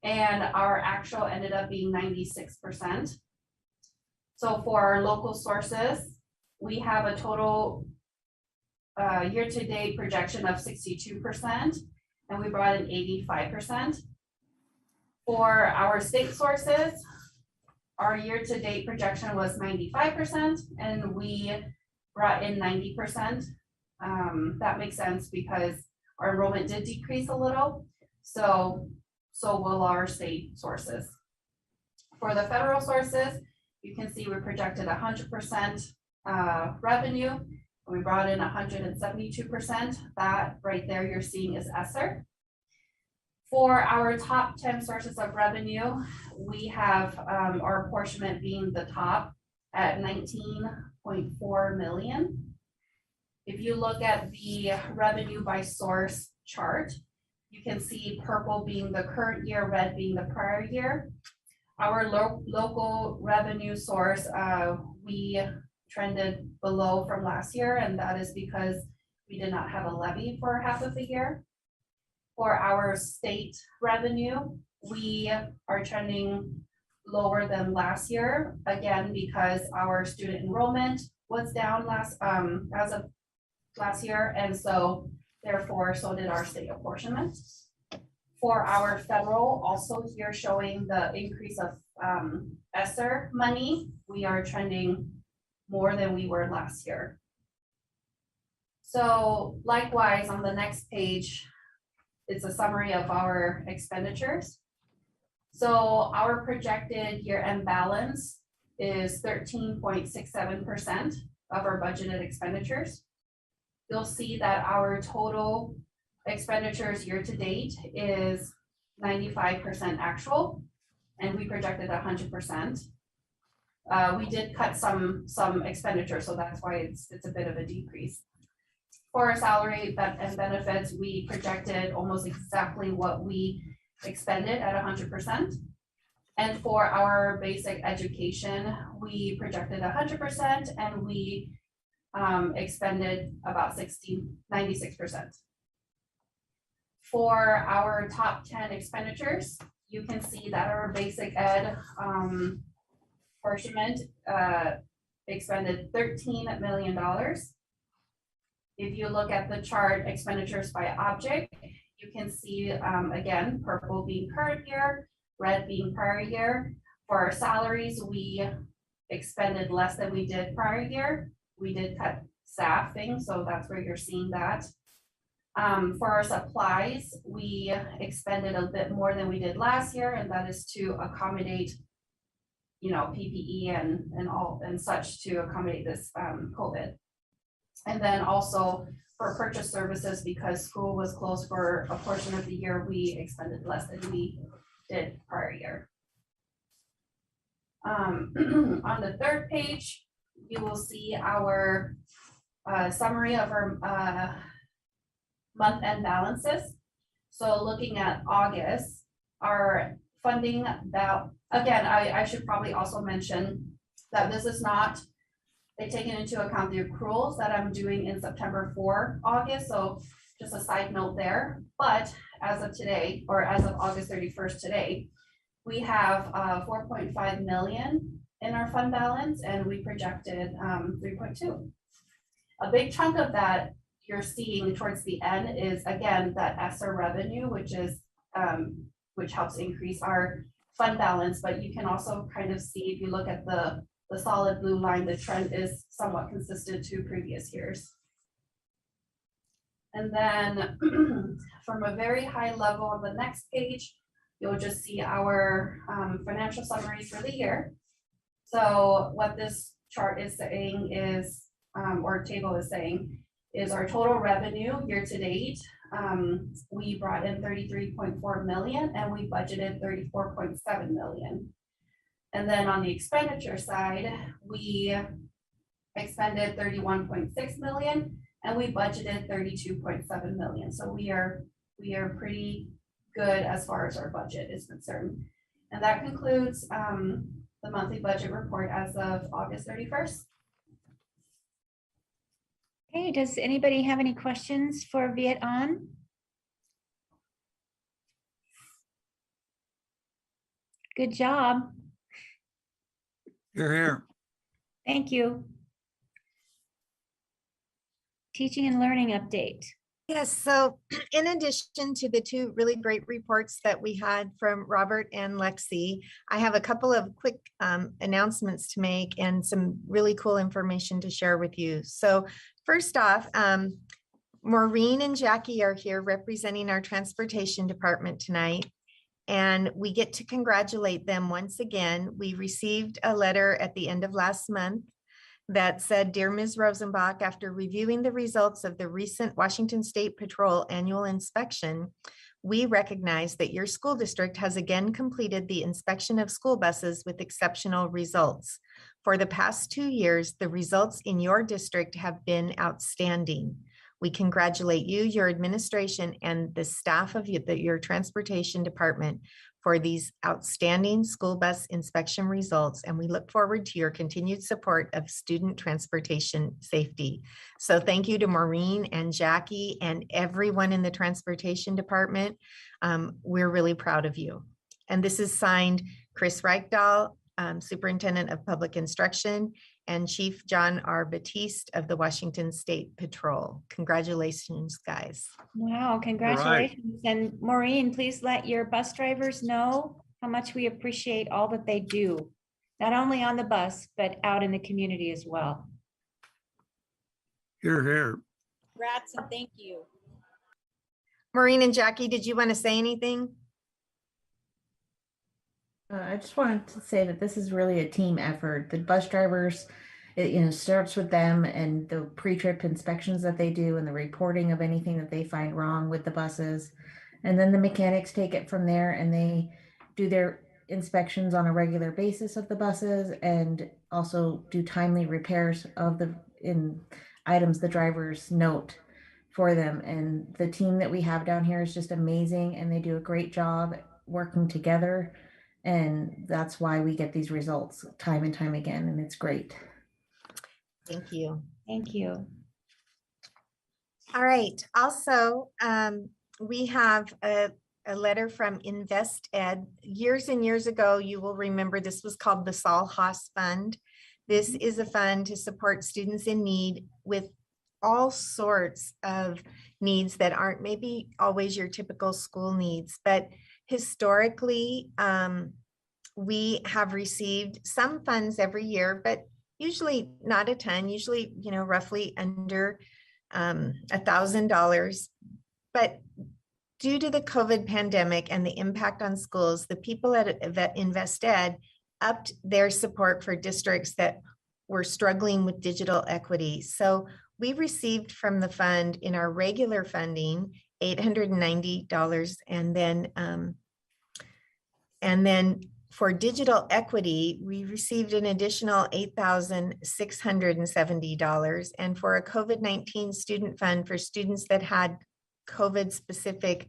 and our actual ended up being 96%. So for our local sources, we have a total year-to-date projection of 62%, and we brought in 85%. For our state sources, our year-to-date projection was 95%, and we brought in 90%. That makes sense because our enrollment did decrease a little, so will our state sources. For the federal sources, you can see we projected 100% revenue, and we brought in 172%. That right there you're seeing is ESSER. For our top 10 sources of revenue, we have our apportionment being the top at 19.4 million. If you look at the revenue by source chart, you can see purple being the current year, red being the prior year. Our local revenue source, we trended below from last year, and that is because we did not have a levy for half of the year. For our state revenue, we are trending lower than last year, again, because our student enrollment was down as of last year, and so therefore, so did our state apportionment. For our federal, also here showing the increase of ESSER money, we are trending more than we were last year. So likewise, on the next page, it's a summary of our expenditures. So our projected year-end balance is 13.67% of our budgeted expenditures. You'll see that our total expenditures year-to-date is 95% actual, and we projected 100%. We did cut some expenditures, so that's why it's a bit of a decrease. For our salary and benefits, we projected almost exactly what we expended at 100%. And for our basic education, we projected 100%, and we expended about 96%. For our top 10 expenditures, you can see that our basic ed apportionment expended $13 million. If you look at the chart, expenditures by object, you can see, again, purple being current year, red being prior year. For our salaries, we expended less than we did prior year. We did cut staffing, so that's where you're seeing that. For our supplies, we expended a bit more than we did last year, and that is to accommodate, PPE and such to accommodate this COVID. And then also for purchase services, because school was closed for a portion of the year, we expended less than we did prior year. On the third page, you will see our summary of our month-end balances. So looking at August, our funding again, I should probably also mention that this is not taking into account the accruals that I'm doing in September for August. So just a side note there. But as of today, or as of August 31st today, we have 4.5 million in our fund balance, and we projected 3.2. A big chunk of that you're seeing towards the end is, again, that ESSER revenue, which helps increase our fund balance. But you can also kind of see, if you look at the solid blue line, the trend is somewhat consistent to previous years. And then from a very high level on the next page, you'll just see our financial summaries for the year. So what this chart is saying is, or table is saying, is our total revenue year to date. We brought in 33.4 million, and we budgeted 34.7 million. And then on the expenditure side, we expended 31.6 million, and we budgeted 32.7 million. So we are pretty good as far as our budget is concerned. And that concludes the monthly budget report as of August 31st. Okay, does anybody have any questions for Viet An? Good job. You're here. Thank you. Teaching and learning update. Yes, so in addition to the two really great reports that we had from Robert and Lexi, I have a couple of quick announcements to make and some really cool information to share with you. So first off, Maureen and Jackie are here representing our transportation department tonight. And we get to congratulate them once again. We received a letter at the end of last month that said, "Dear Ms. Rosenbach, after reviewing the results of the recent Washington State Patrol annual inspection, we recognize that your school district has again completed the inspection of school buses with exceptional results. For the past 2 years, the results in your district have been outstanding. We congratulate you, your administration, and the staff of your transportation department for these outstanding school bus inspection results, and we look forward to your continued support of student transportation safety." So thank you to Maureen and Jackie and everyone in the transportation department. We're really proud of you. And this is signed Chris Reichdahl, Superintendent of Public Instruction, and Chief John R. Batiste of the Washington State Patrol. Congratulations, guys. Wow, congratulations. And Maureen, please let your bus drivers know how much we appreciate all that they do, not only on the bus, but out in the community as well. Hear, hear. Congrats and thank you. Maureen and Jackie, did you want to say anything? I just wanted to say that this is really a team effort. The bus drivers, it starts with them and the pre-trip inspections that they do and the reporting of anything that they find wrong with the buses. And then the mechanics take it from there and they do their inspections on a regular basis of the buses and also do timely repairs of the items the drivers note for them. And the team that we have down here is just amazing and they do a great job working together. And that's why we get these results time and time again, and it's great. Thank you. Thank you. All right. Also, we have a letter from Invest Ed. Years and years ago, you will remember this was called the Saul Haas Fund. This is a fund to support students in need with all sorts of needs that aren't maybe always your typical school needs, but historically, we have received some funds every year, but usually not a ton, usually, roughly under $1,000. But due to the COVID pandemic and the impact on schools, the people at Invest Ed upped their support for districts that were struggling with digital equity. So we received from the fund in our regular funding $890, and then for digital equity, we received an additional $8,670. And for a COVID-19 student fund for students that had COVID-specific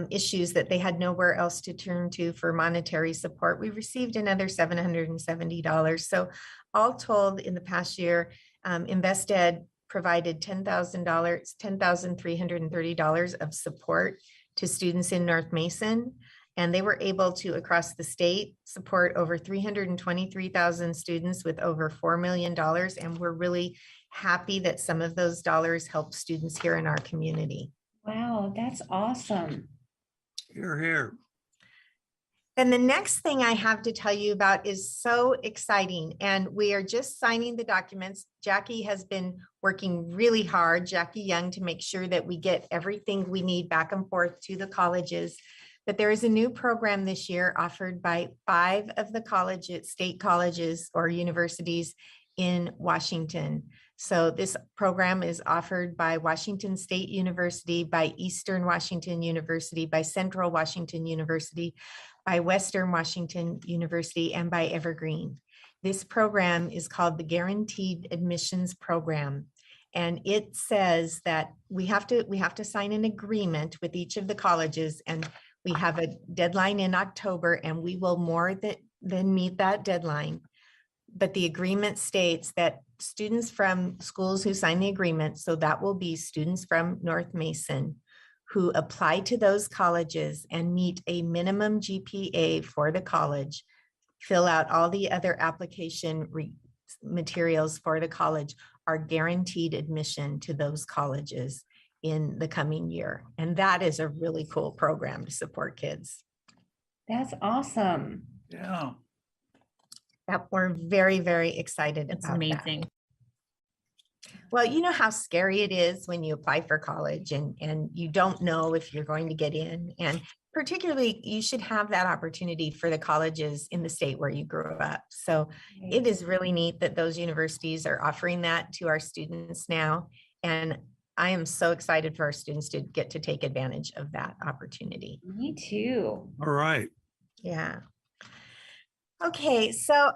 issues that they had nowhere else to turn to for monetary support, we received another $770. So all told, in the past year, Invest Ed provided $10,330 of support to students in North Mason. And they were able to, across the state, support over 323,000 students with over $4 million. And we're really happy that some of those dollars help students here in our community. Wow, that's awesome. Hear, hear. And the next thing I have to tell you about is so exciting. And we are just signing the documents. Jackie has been working really hard, Jackie Young, to make sure that we get everything we need back and forth to the colleges. But there is a new program this year offered by 5 of the state colleges or universities in Washington. So this program is offered by Washington State University, by Eastern Washington University, by Central Washington University, by Western Washington University, and by Evergreen. This program is called the Guaranteed Admissions Program. And it says that we have to sign an agreement with each of the colleges, and we have a deadline in October, and we will more than meet that deadline. But the agreement states that students from schools who sign the agreement, so that will be students from North Mason, who apply to those colleges and meet a minimum GPA for the college, fill out all the other application materials for the college, are guaranteed admission to those colleges in the coming year. And that is a really cool program to support kids. That's awesome. Yeah. That we're very, very excited It's about that. amazing. Well, you know how scary it is when you apply for college and you don't know if you're going to get in. And particularly, you should have that opportunity for the colleges in the state where you grew up. So it is really neat that those universities are offering that to our students now. And I am so excited for our students to get to take advantage of that opportunity. Me too. All right. Yeah. Okay, so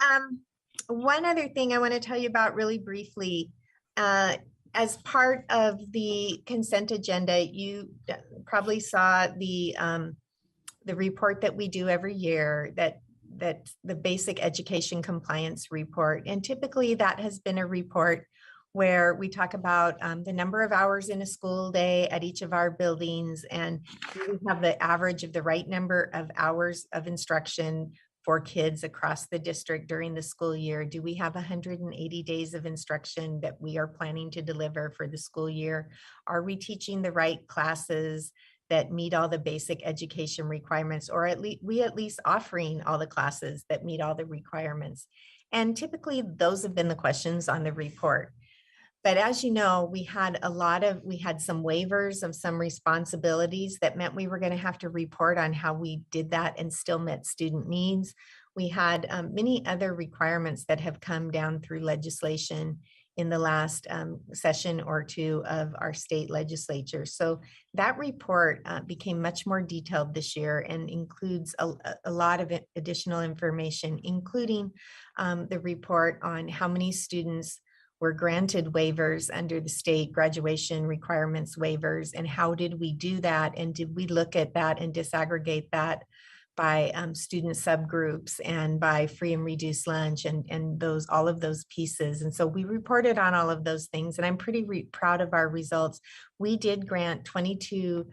one other thing I want to tell you about really briefly, as part of the consent agenda, you probably saw the report that we do every year, that the basic education compliance report. And typically that has been a report where we talk about the number of hours in a school day at each of our buildings, and we have the average of the right number of hours of instruction for kids across the district during the school year. Do we have 180 days of instruction that we are planning to deliver for the school year? Are we teaching the right classes that meet all the basic education requirements, or at least offering all the classes that meet all the requirements? And typically those have been the questions on the report. But as you know, we had some waivers of some responsibilities that meant we were going to have to report on how we did that and still met student needs. We had many other requirements that have come down through legislation in the last session or two of our state legislature. So that report became much more detailed this year and includes a lot of additional information, including the report on how many students were granted waivers under the state graduation requirements waivers, and how did we do that? And did we look at that and disaggregate that by student subgroups and by free and reduced lunch and all of those pieces? And so we reported on all of those things, and I'm pretty proud of our results. We did grant 22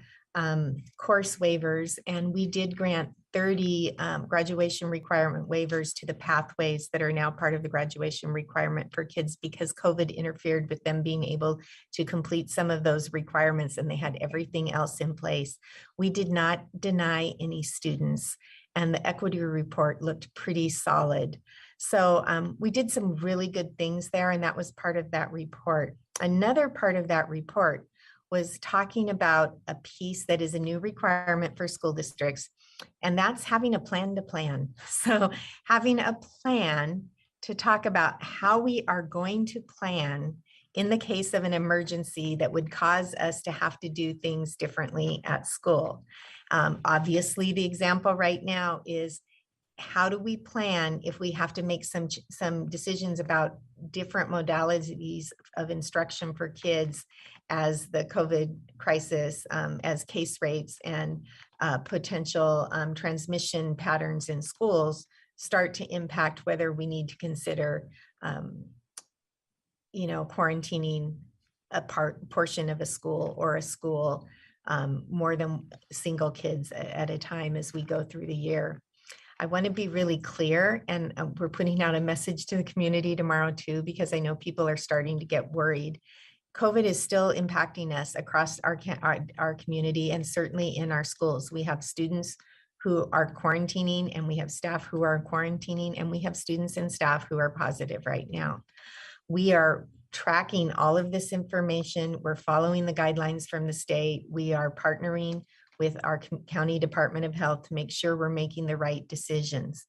course waivers, and we did grant 30 graduation requirement waivers to the pathways that are now part of the graduation requirement for kids, because COVID interfered with them being able to complete some of those requirements, and they had everything else in place. We did not deny any students, and the equity report looked pretty solid. So we did some really good things there, and that was part of that report. Another part of that report was talking about a piece that is a new requirement for school districts, and that's having a plan to plan. So having a plan to talk about how we are going to plan in the case of an emergency that would cause us to have to do things differently at school. Obviously, the example right now is, how do we plan if we have to make some decisions about different modalities of instruction for kids as the COVID crisis, as case rates and potential transmission patterns in schools start to impact whether we need to consider, quarantining a portion of a school or a school more than single kids at a time as we go through the year. I want to be really clear, and we're putting out a message to the community tomorrow too, because I know people are starting to get worried. COVID is still impacting us across our community, and certainly in our schools. We have students who are quarantining, and we have staff who are quarantining, and we have students and staff who are positive right now. We are tracking all of this information. We're following the guidelines from the state. We are partnering with our county Department of Health to make sure we're making the right decisions.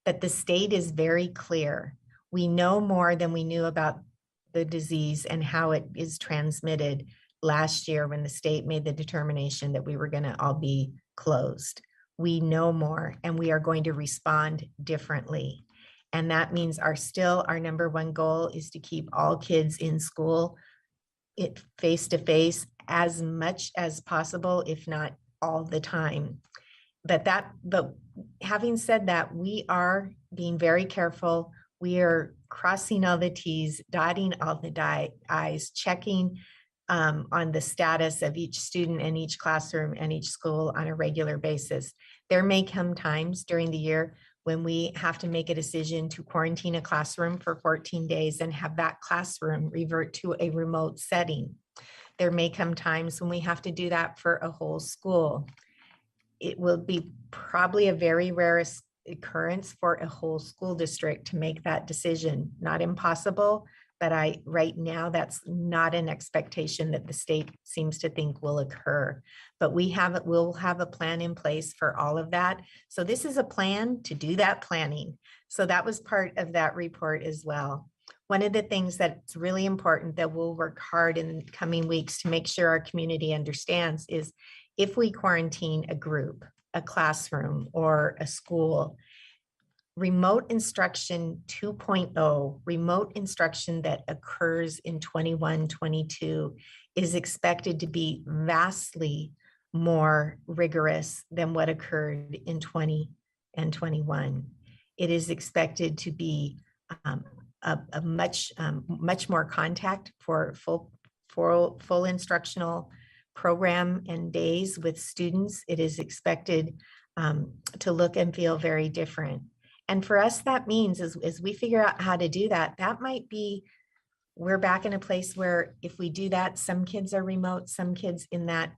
But the state is very clear. We know more than we knew about the disease and how it is transmitted last year when the state made the determination that we were going to all be closed. We know more, and we are going to respond differently. And that means our number one goal is to keep all kids in school face to face as much as possible, if not all the time. But having said that, we are being very careful. We are crossing all the T's, dotting all the I's, checking on the status of each student and each classroom and each school on a regular basis. There may come times during the year when we have to make a decision to quarantine a classroom for 14 days and have that classroom revert to a remote setting. There may come times when we have to do that for a whole school. It will be probably a very rare occurrence for a whole school district to make that decision. Not impossible, but right now that's not an expectation that the state seems to think will occur. But we'll have a plan in place for all of that. So this is a plan to do that planning. So that was part of that report as well. One of the things that's really important that we'll work hard in the coming weeks to make sure our community understands is if we quarantine a group, a classroom, or a school, remote instruction 2.0, remote instruction that occurs in 21, 22 is expected to be vastly more rigorous than what occurred in 20 and 21. It is expected to be a much more contact for full instructional program and days with students. It is expected to look and feel very different. And for us, that means as we figure out how to do that, that might be, we're back in a place where if we do that, some kids are remote, some kids in that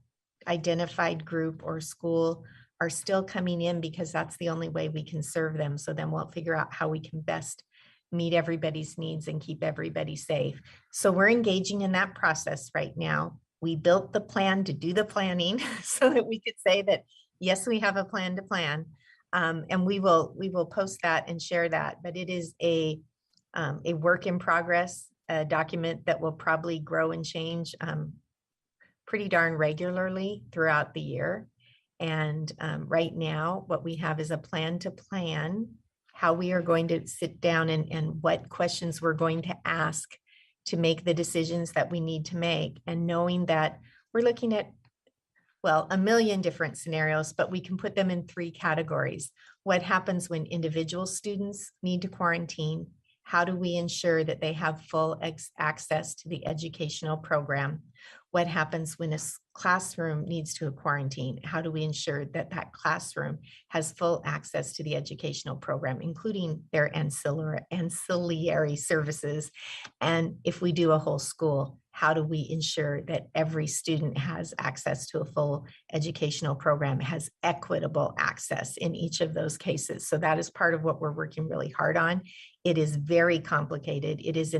identified group or school are still coming in because that's the only way we can serve them. So then we'll figure out how we can best meet everybody's needs and keep everybody safe. So we're engaging in that process right now. We built the plan to do the planning so that we could say that, yes, we have a plan to plan. And we will post that and share that, but it is a work in progress, a document that will probably grow and change pretty darn regularly throughout the year. And right now, what we have is a plan to plan how we are going to sit down and what questions we're going to ask to make the decisions that we need to make. And knowing that we're looking at, well, a million different scenarios, but we can put them in 3 categories. What happens when individual students need to quarantine? How do we ensure that they have full access to the educational program? What happens when a classroom needs to quarantine? How do we ensure that that classroom has full access to the educational program, including their ancillary services? And if we do a whole school, how do we ensure that every student has access to a full educational program, has equitable access in each of those cases? So that is part of what we're working really hard on. It is very complicated. It is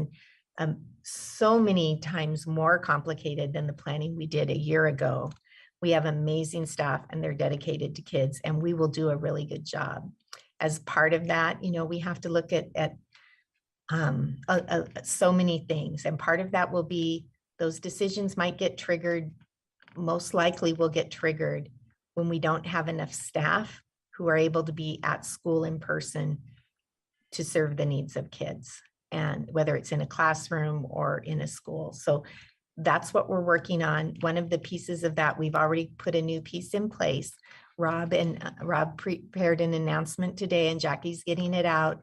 so many times more complicated than the planning we did a year ago. We have amazing staff and they're dedicated to kids, and we will do a really good job. As part of that, we have to look at so many things, and part of that will be those decisions might get triggered, most likely will get triggered when we don't have enough staff who are able to be at school in person to serve the needs of kids, and whether it's in a classroom or in a school. So that's what we're working on. One of the pieces of that, we've already put a new piece in place. Rob prepared an announcement today, and Jackie's getting it out.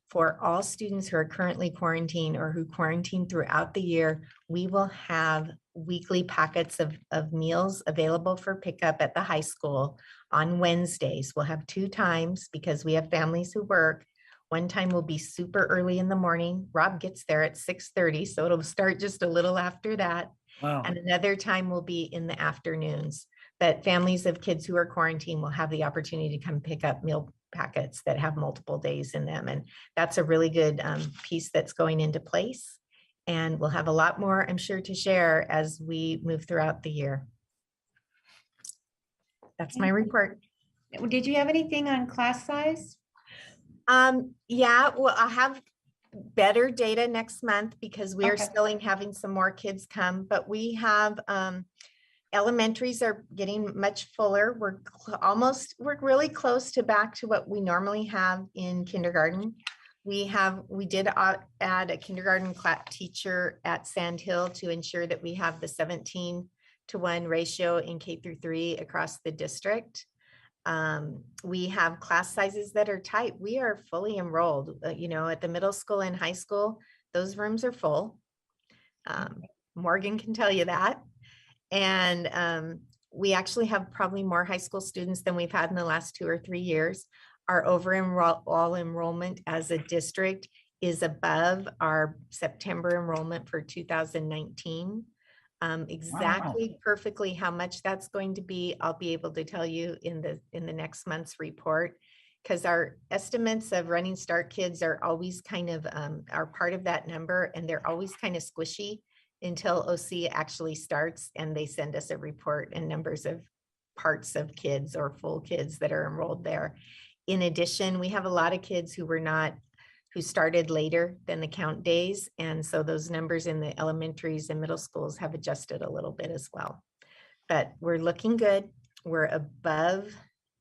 For all students who are currently quarantined or who quarantine throughout the year, we will have weekly packets of meals available for pickup at the high school on Wednesdays. We'll have 2 times because we have families who work. One time will be super early in the morning. Rob gets there at 6:30, so it'll start just a little after that. Wow. And another time will be in the afternoons. But families of kids who are quarantined will have the opportunity to come pick up meal packets that have multiple days in them. And that's a really good piece that's going into place. And we'll have a lot more, I'm sure, to share as we move throughout the year. That's my report. Did you have anything on class size? Yeah, well, I'll have better data next month because we are Okay. still having some more kids come, but we have elementaries are getting much fuller. We're really close to back to what we normally have in kindergarten. We did add a kindergarten teacher at Sand Hill to ensure that we have the 17-to-1 ratio in K-3 across the district. We have class sizes that are tight. We are fully enrolled, at the middle school and high school, those rooms are full. Morgan can tell you that. And we actually have probably more high school students than we've had in the last 2 or 3 years. Our overall enrollment as a district is above our September enrollment for 2019. Exactly, perfectly how much that's going to be, I'll be able to tell you in the next month's report, because our estimates of Running Start kids are always kind of are part of that number, and they're always kind of squishy until OC actually starts and they send us a report and numbers of parts of kids or full kids that are enrolled there. In addition, we have a lot of kids who started later than the count days. And so those numbers in the elementaries and middle schools have adjusted a little bit as well. But we're looking good. We're above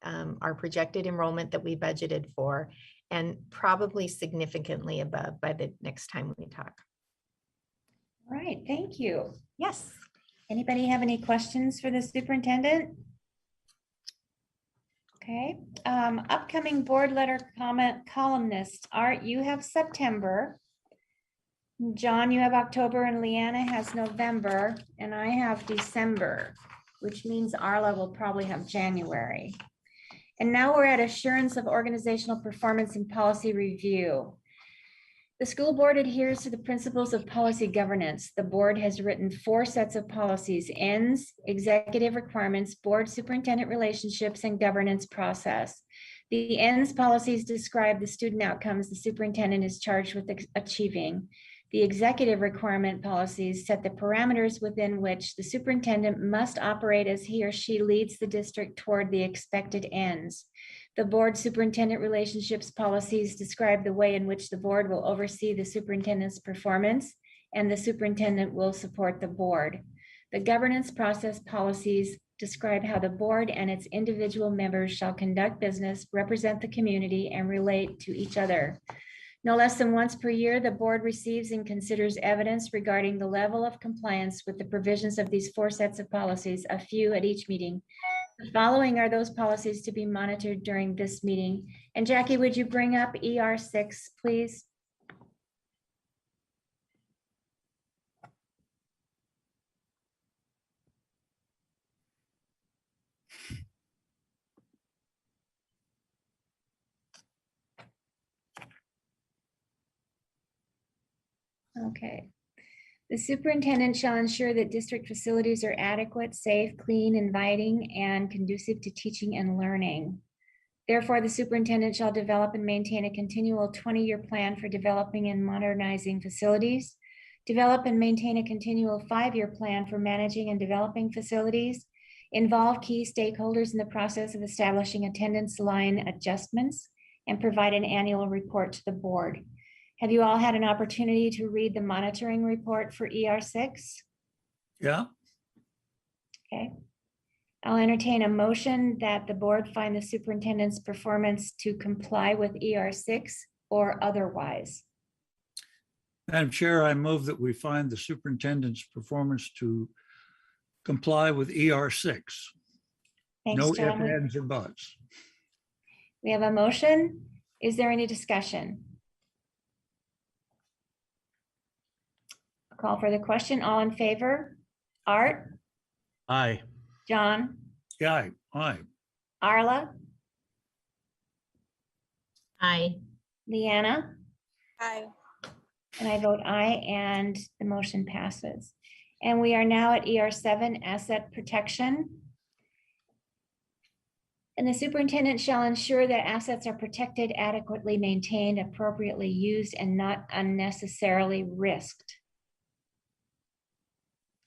our projected enrollment that we budgeted for, and probably significantly above by the next time we talk. All right, thank you. Yes. Anybody have any questions for the superintendent? Okay, upcoming board letter comment columnists. Art, you have September. John, you have October, and Leanna has November, and I have December, which means Arla will probably have January. And now we're at assurance of organizational performance and policy review. The school board adheres to the principles of policy governance. The board has written 4 sets of policies: ends, executive requirements, board superintendent relationships, and governance process. The ends policies describe the student outcomes the superintendent is charged with achieving. The executive requirement policies set the parameters within which the superintendent must operate as he or she leads the district toward the expected ends. The board superintendent relationships policies describe the way in which the board will oversee the superintendent's performance, and the superintendent will support the board. The governance process policies describe how the board and its individual members shall conduct business, represent the community, and relate to each other. No less than once per year, the board receives and considers evidence regarding the level of compliance with the provisions of these 4 sets of policies, a few at each meeting. The following are those policies to be monitored during this meeting. And Jackie, would you bring up ER6, please? Okay. The superintendent shall ensure that district facilities are adequate, safe, clean, inviting, and conducive to teaching and learning. Therefore, the superintendent shall develop and maintain a continual 20-year plan for developing and modernizing facilities, develop and maintain a continual 5-year plan for managing and developing facilities, involve key stakeholders in the process of establishing attendance line adjustments, and provide an annual report to the board. Have you all had an opportunity to read the monitoring report for ER6? Yeah. Okay. I'll entertain a motion that the board find the superintendent's performance to comply with ER6 or otherwise. Madam Chair, I move that we find the superintendent's performance to comply with ER6. Thanks, No John. ifs, ands, or buts. We have a motion. Is there any discussion? I'll call for the question. All in favor? Art? Aye. John? Yeah, aye. Arla? Aye. Leanna? Aye. And I vote aye, and the motion passes. And we are now at ER7, asset protection. And the superintendent shall ensure that assets are protected, adequately maintained, appropriately used, and not unnecessarily risked.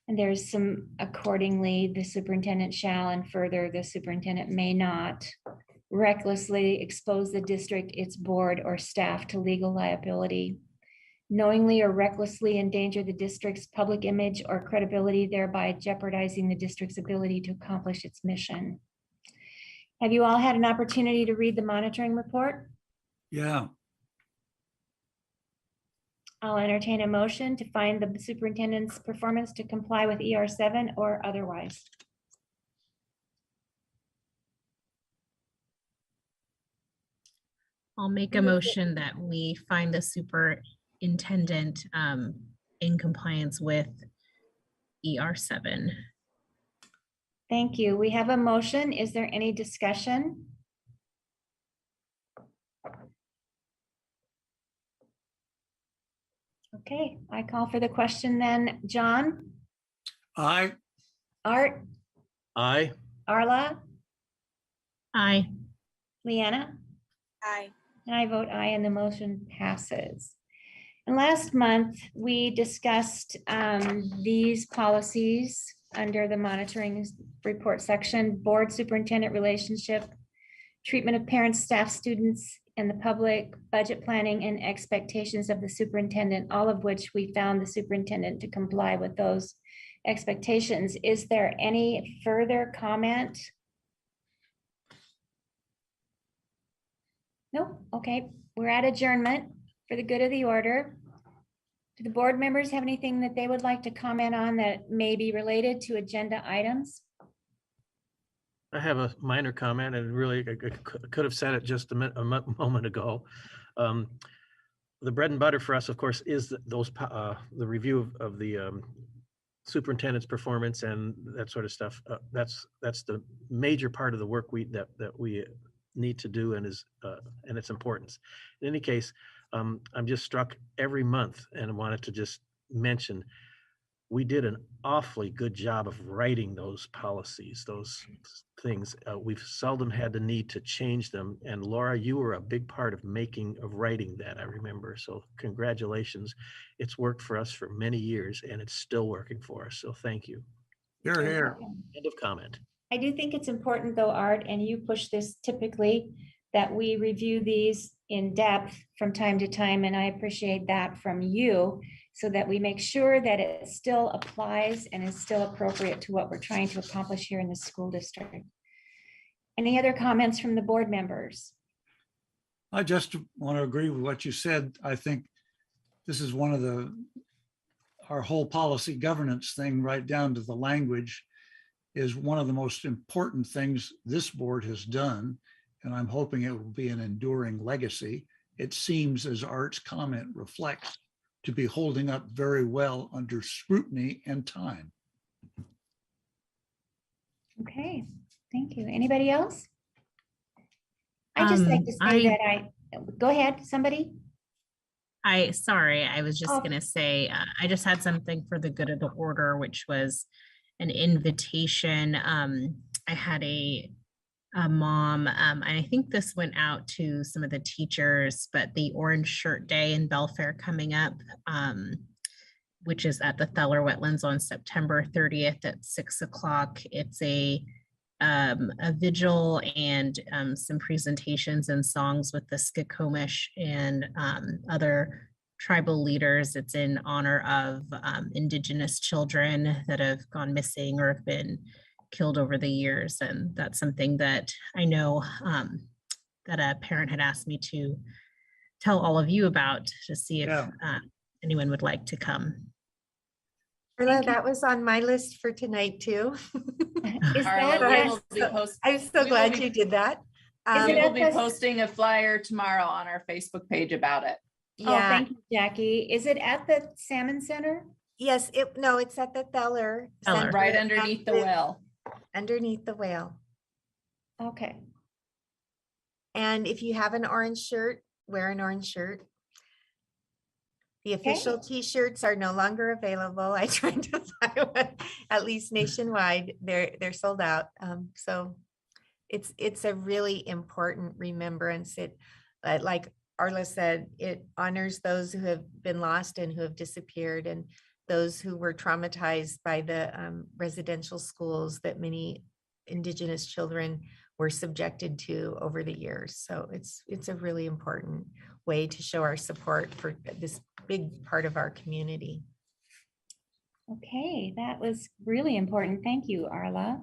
And there's some accordingly, the superintendent shall, and further, the superintendent may not recklessly expose the district, its board, or staff to legal liability, knowingly or recklessly endanger the district's public image or credibility, thereby jeopardizing the district's ability to accomplish its mission. Have you all had an opportunity to read the monitoring report? Yeah. I'll entertain a motion to find the superintendent's performance to comply with ER7 or otherwise. I'll make a motion that we find the superintendent in compliance with ER7. Thank you. We have a motion. Is there any discussion? Okay, I call for the question then. John, Aye. Art, Aye. Arla, Aye. Leanna, Aye. and I vote aye and the motion passes. And last month, we discussed these policies under the monitoring report section: board superintendent relationship, treatment of parents, staff, students, and the public, budget planning, and expectations of the superintendent, all of which we found the superintendent to comply with those expectations. Is there any further comment? Nope. Okay, we're at adjournment for the good of the order. Do the board members have anything that they would like to comment on that may be related to agenda items? I have a minor comment, and really I could have said it just a moment ago. The bread and butter for us, of course, is the review of the superintendent's performance and that sort of stuff. That's the major part of the work that we need to do, and its importance. In any case, I'm just struck every month, and wanted to just mention, we did an awfully good job of writing those policies, those things. We've seldom had the need to change them. And Laura, you were a big part of writing that, I remember. So congratulations. It's worked for us for many years, and it's still working for us. So thank you. Here, here. End of comment. I do think it's important though, Art, and you push this typically, that we review these in depth from time to time. And I appreciate that from you, so that we make sure that it still applies and is still appropriate to what we're trying to accomplish here in the school district. Any other comments from the board members? I just want to agree with what you said. I think this is one of our whole policy governance thing, right down to the language, is one of the most important things this board has done. And I'm hoping it will be an enduring legacy. It seems, as Art's comment reflects, to be holding up very well under scrutiny and time. Okay, thank you. Anybody else? I just like to say go ahead, somebody. Sorry, I was just Oh. gonna say, I just had something for the good of the order, which was an invitation. I had a mom, and I think this went out to some of the teachers, but the Orange Shirt Day in Belfair coming up, which is at the Theller Wetlands on September 30th at 6 o'clock. It's a vigil and some presentations and songs with the Skokomish and other tribal leaders. It's in honor of Indigenous children that have gone missing or have been killed over the years. And that's something that I know that a parent had asked me to tell all of you about, to see if anyone would like to come. Carla, that was on my list for tonight too. I'm so glad you did that. We will be posting a flyer tomorrow on our Facebook page about it. Yeah. Oh, thank you, Jackie. Is it at the Salmon Center? Yes, it's at the Theller Center, right underneath the well. Underneath the whale. Okay. And if you have an orange shirt, wear an orange shirt. The official t-shirts are no longer available. I tried to find one, at least nationwide. They're sold out. So it's a really important remembrance. It, like Arla said, it honors those who have been lost and who have disappeared, and those who were traumatized by the residential schools that many Indigenous children were subjected to over the years. So it's a really important way to show our support for this big part of our community. Okay, that was really important. Thank you, Arla.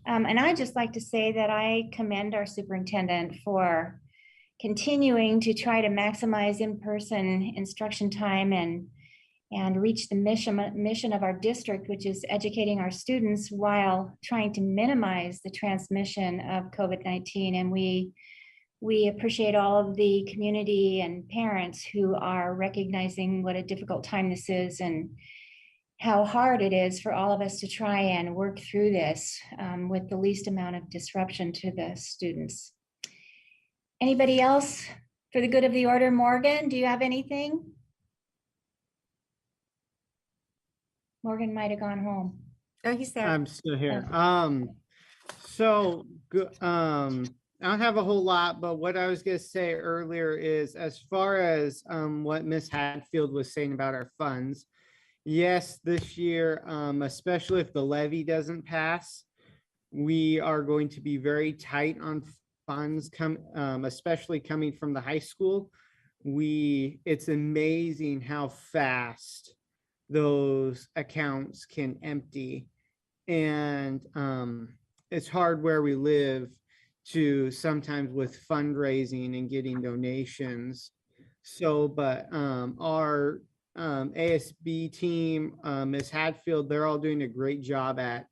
And I'd just like to say that I commend our superintendent for continuing to try to maximize in-person instruction time and reach the mission of our district, which is educating our students while trying to minimize the transmission of COVID-19. And we appreciate all of the community and parents who are recognizing what a difficult time this is and how hard it is for all of us to try and work through this with the least amount of disruption to the students. Anybody else for the good of the order? Morgan, do you have anything? Morgan might have gone home. Oh, he's there. I'm still here. Oh. So I don't have a whole lot, but what I was gonna say earlier is as far as what Miss Hadfield was saying about our funds. Yes, this year, especially if the levy doesn't pass, we are going to be very tight on funds especially coming from the high school. It's amazing how fast those accounts can empty. And it's hard where we live to sometimes with fundraising and getting donations. So, but our ASB team, Ms. Hadfield, they're all doing a great job at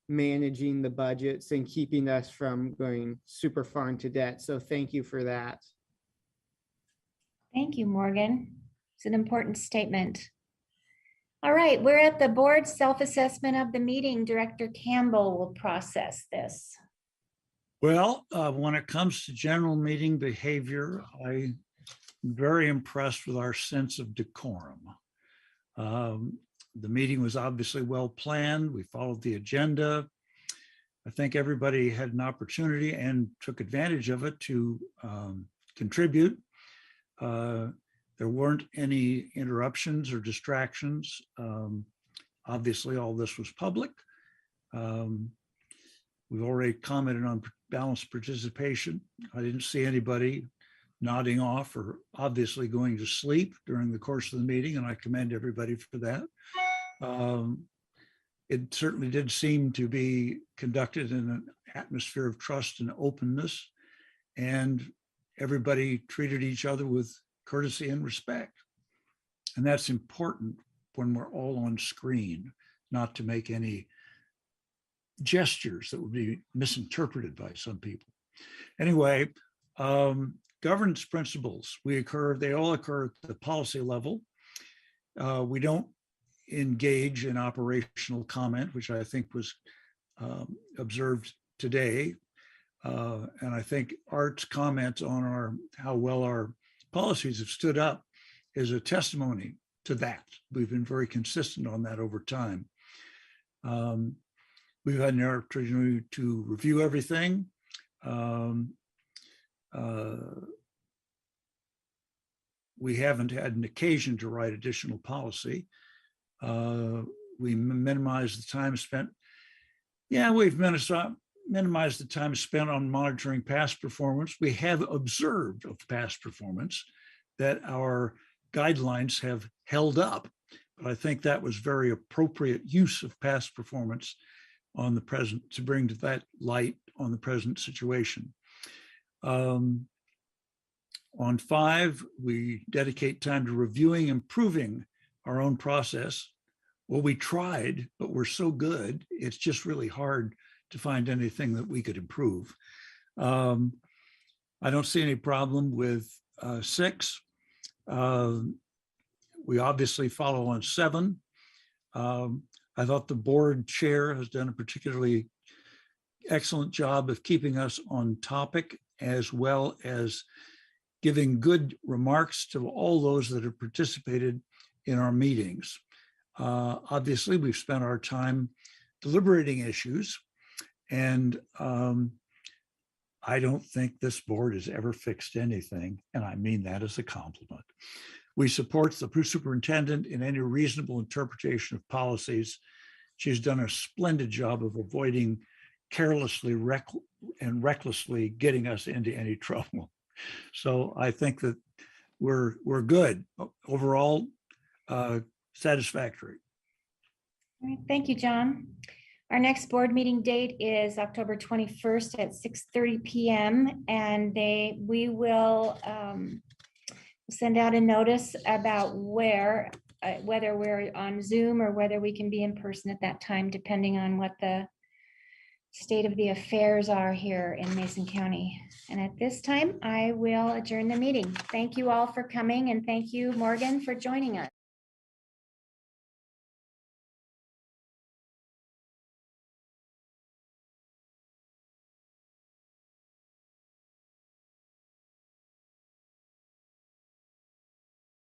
managing the budgets and keeping us from going super far into debt. So thank you for that. Thank you, Morgan. It's an important statement. All right, we're at the board self-assessment of the meeting. Director Campbell will process this. Well, when it comes to general meeting behavior, I'm very impressed with our sense of decorum. The meeting was obviously well planned. We followed the agenda. I think everybody had an opportunity and took advantage of it to contribute. There weren't any interruptions or distractions. Obviously, all this was public. We've already commented on balanced participation. I didn't see anybody nodding off or obviously going to sleep during the course of the meeting, and I commend everybody for that. It certainly did seem to be conducted in an atmosphere of trust and openness, and everybody treated each other with courtesy and respect. And that's important when we're all on screen, not to make any gestures that would be misinterpreted by some people. Anyway, governance principles, they all occur at the policy level. We don't engage in operational comment, which I think was observed today. And I think Art's comment on how well our policies have stood up is a testimony to that. We've been very consistent on that over time. We've had an opportunity to review everything. We haven't had an occasion to write additional policy. We minimize the time spent. Yeah, we've minimized the time spent on monitoring past performance. We have observed of past performance that our guidelines have held up, but I think that was very appropriate use of past performance on the present to bring to that light on the present situation. On 5, we dedicate time to reviewing, improving our own process. Well, we tried, but we're so good, it's just really hard to find anything that we could improve. I don't see any problem with 6. We obviously follow on 7. I thought the board chair has done a particularly excellent job of keeping us on topic, as well as giving good remarks to all those that have participated in our meetings. Obviously, we've spent our time deliberating issues, and I don't think this board has ever fixed anything, and I mean that as a compliment. We support the superintendent in any reasonable interpretation of policies. She's done a splendid job of avoiding carelessly and recklessly getting us into any trouble. So I think that we're good. Overall, satisfactory. All right, thank you, John. Our next board meeting date is October 21st at 6:30 p.m. and we will send out a notice about whether we're on Zoom or whether we can be in person at that time, depending on what the state of the affairs are here in Mason County. And at this time, I will adjourn the meeting. Thank you all for coming, and thank you, Morgan, for joining us.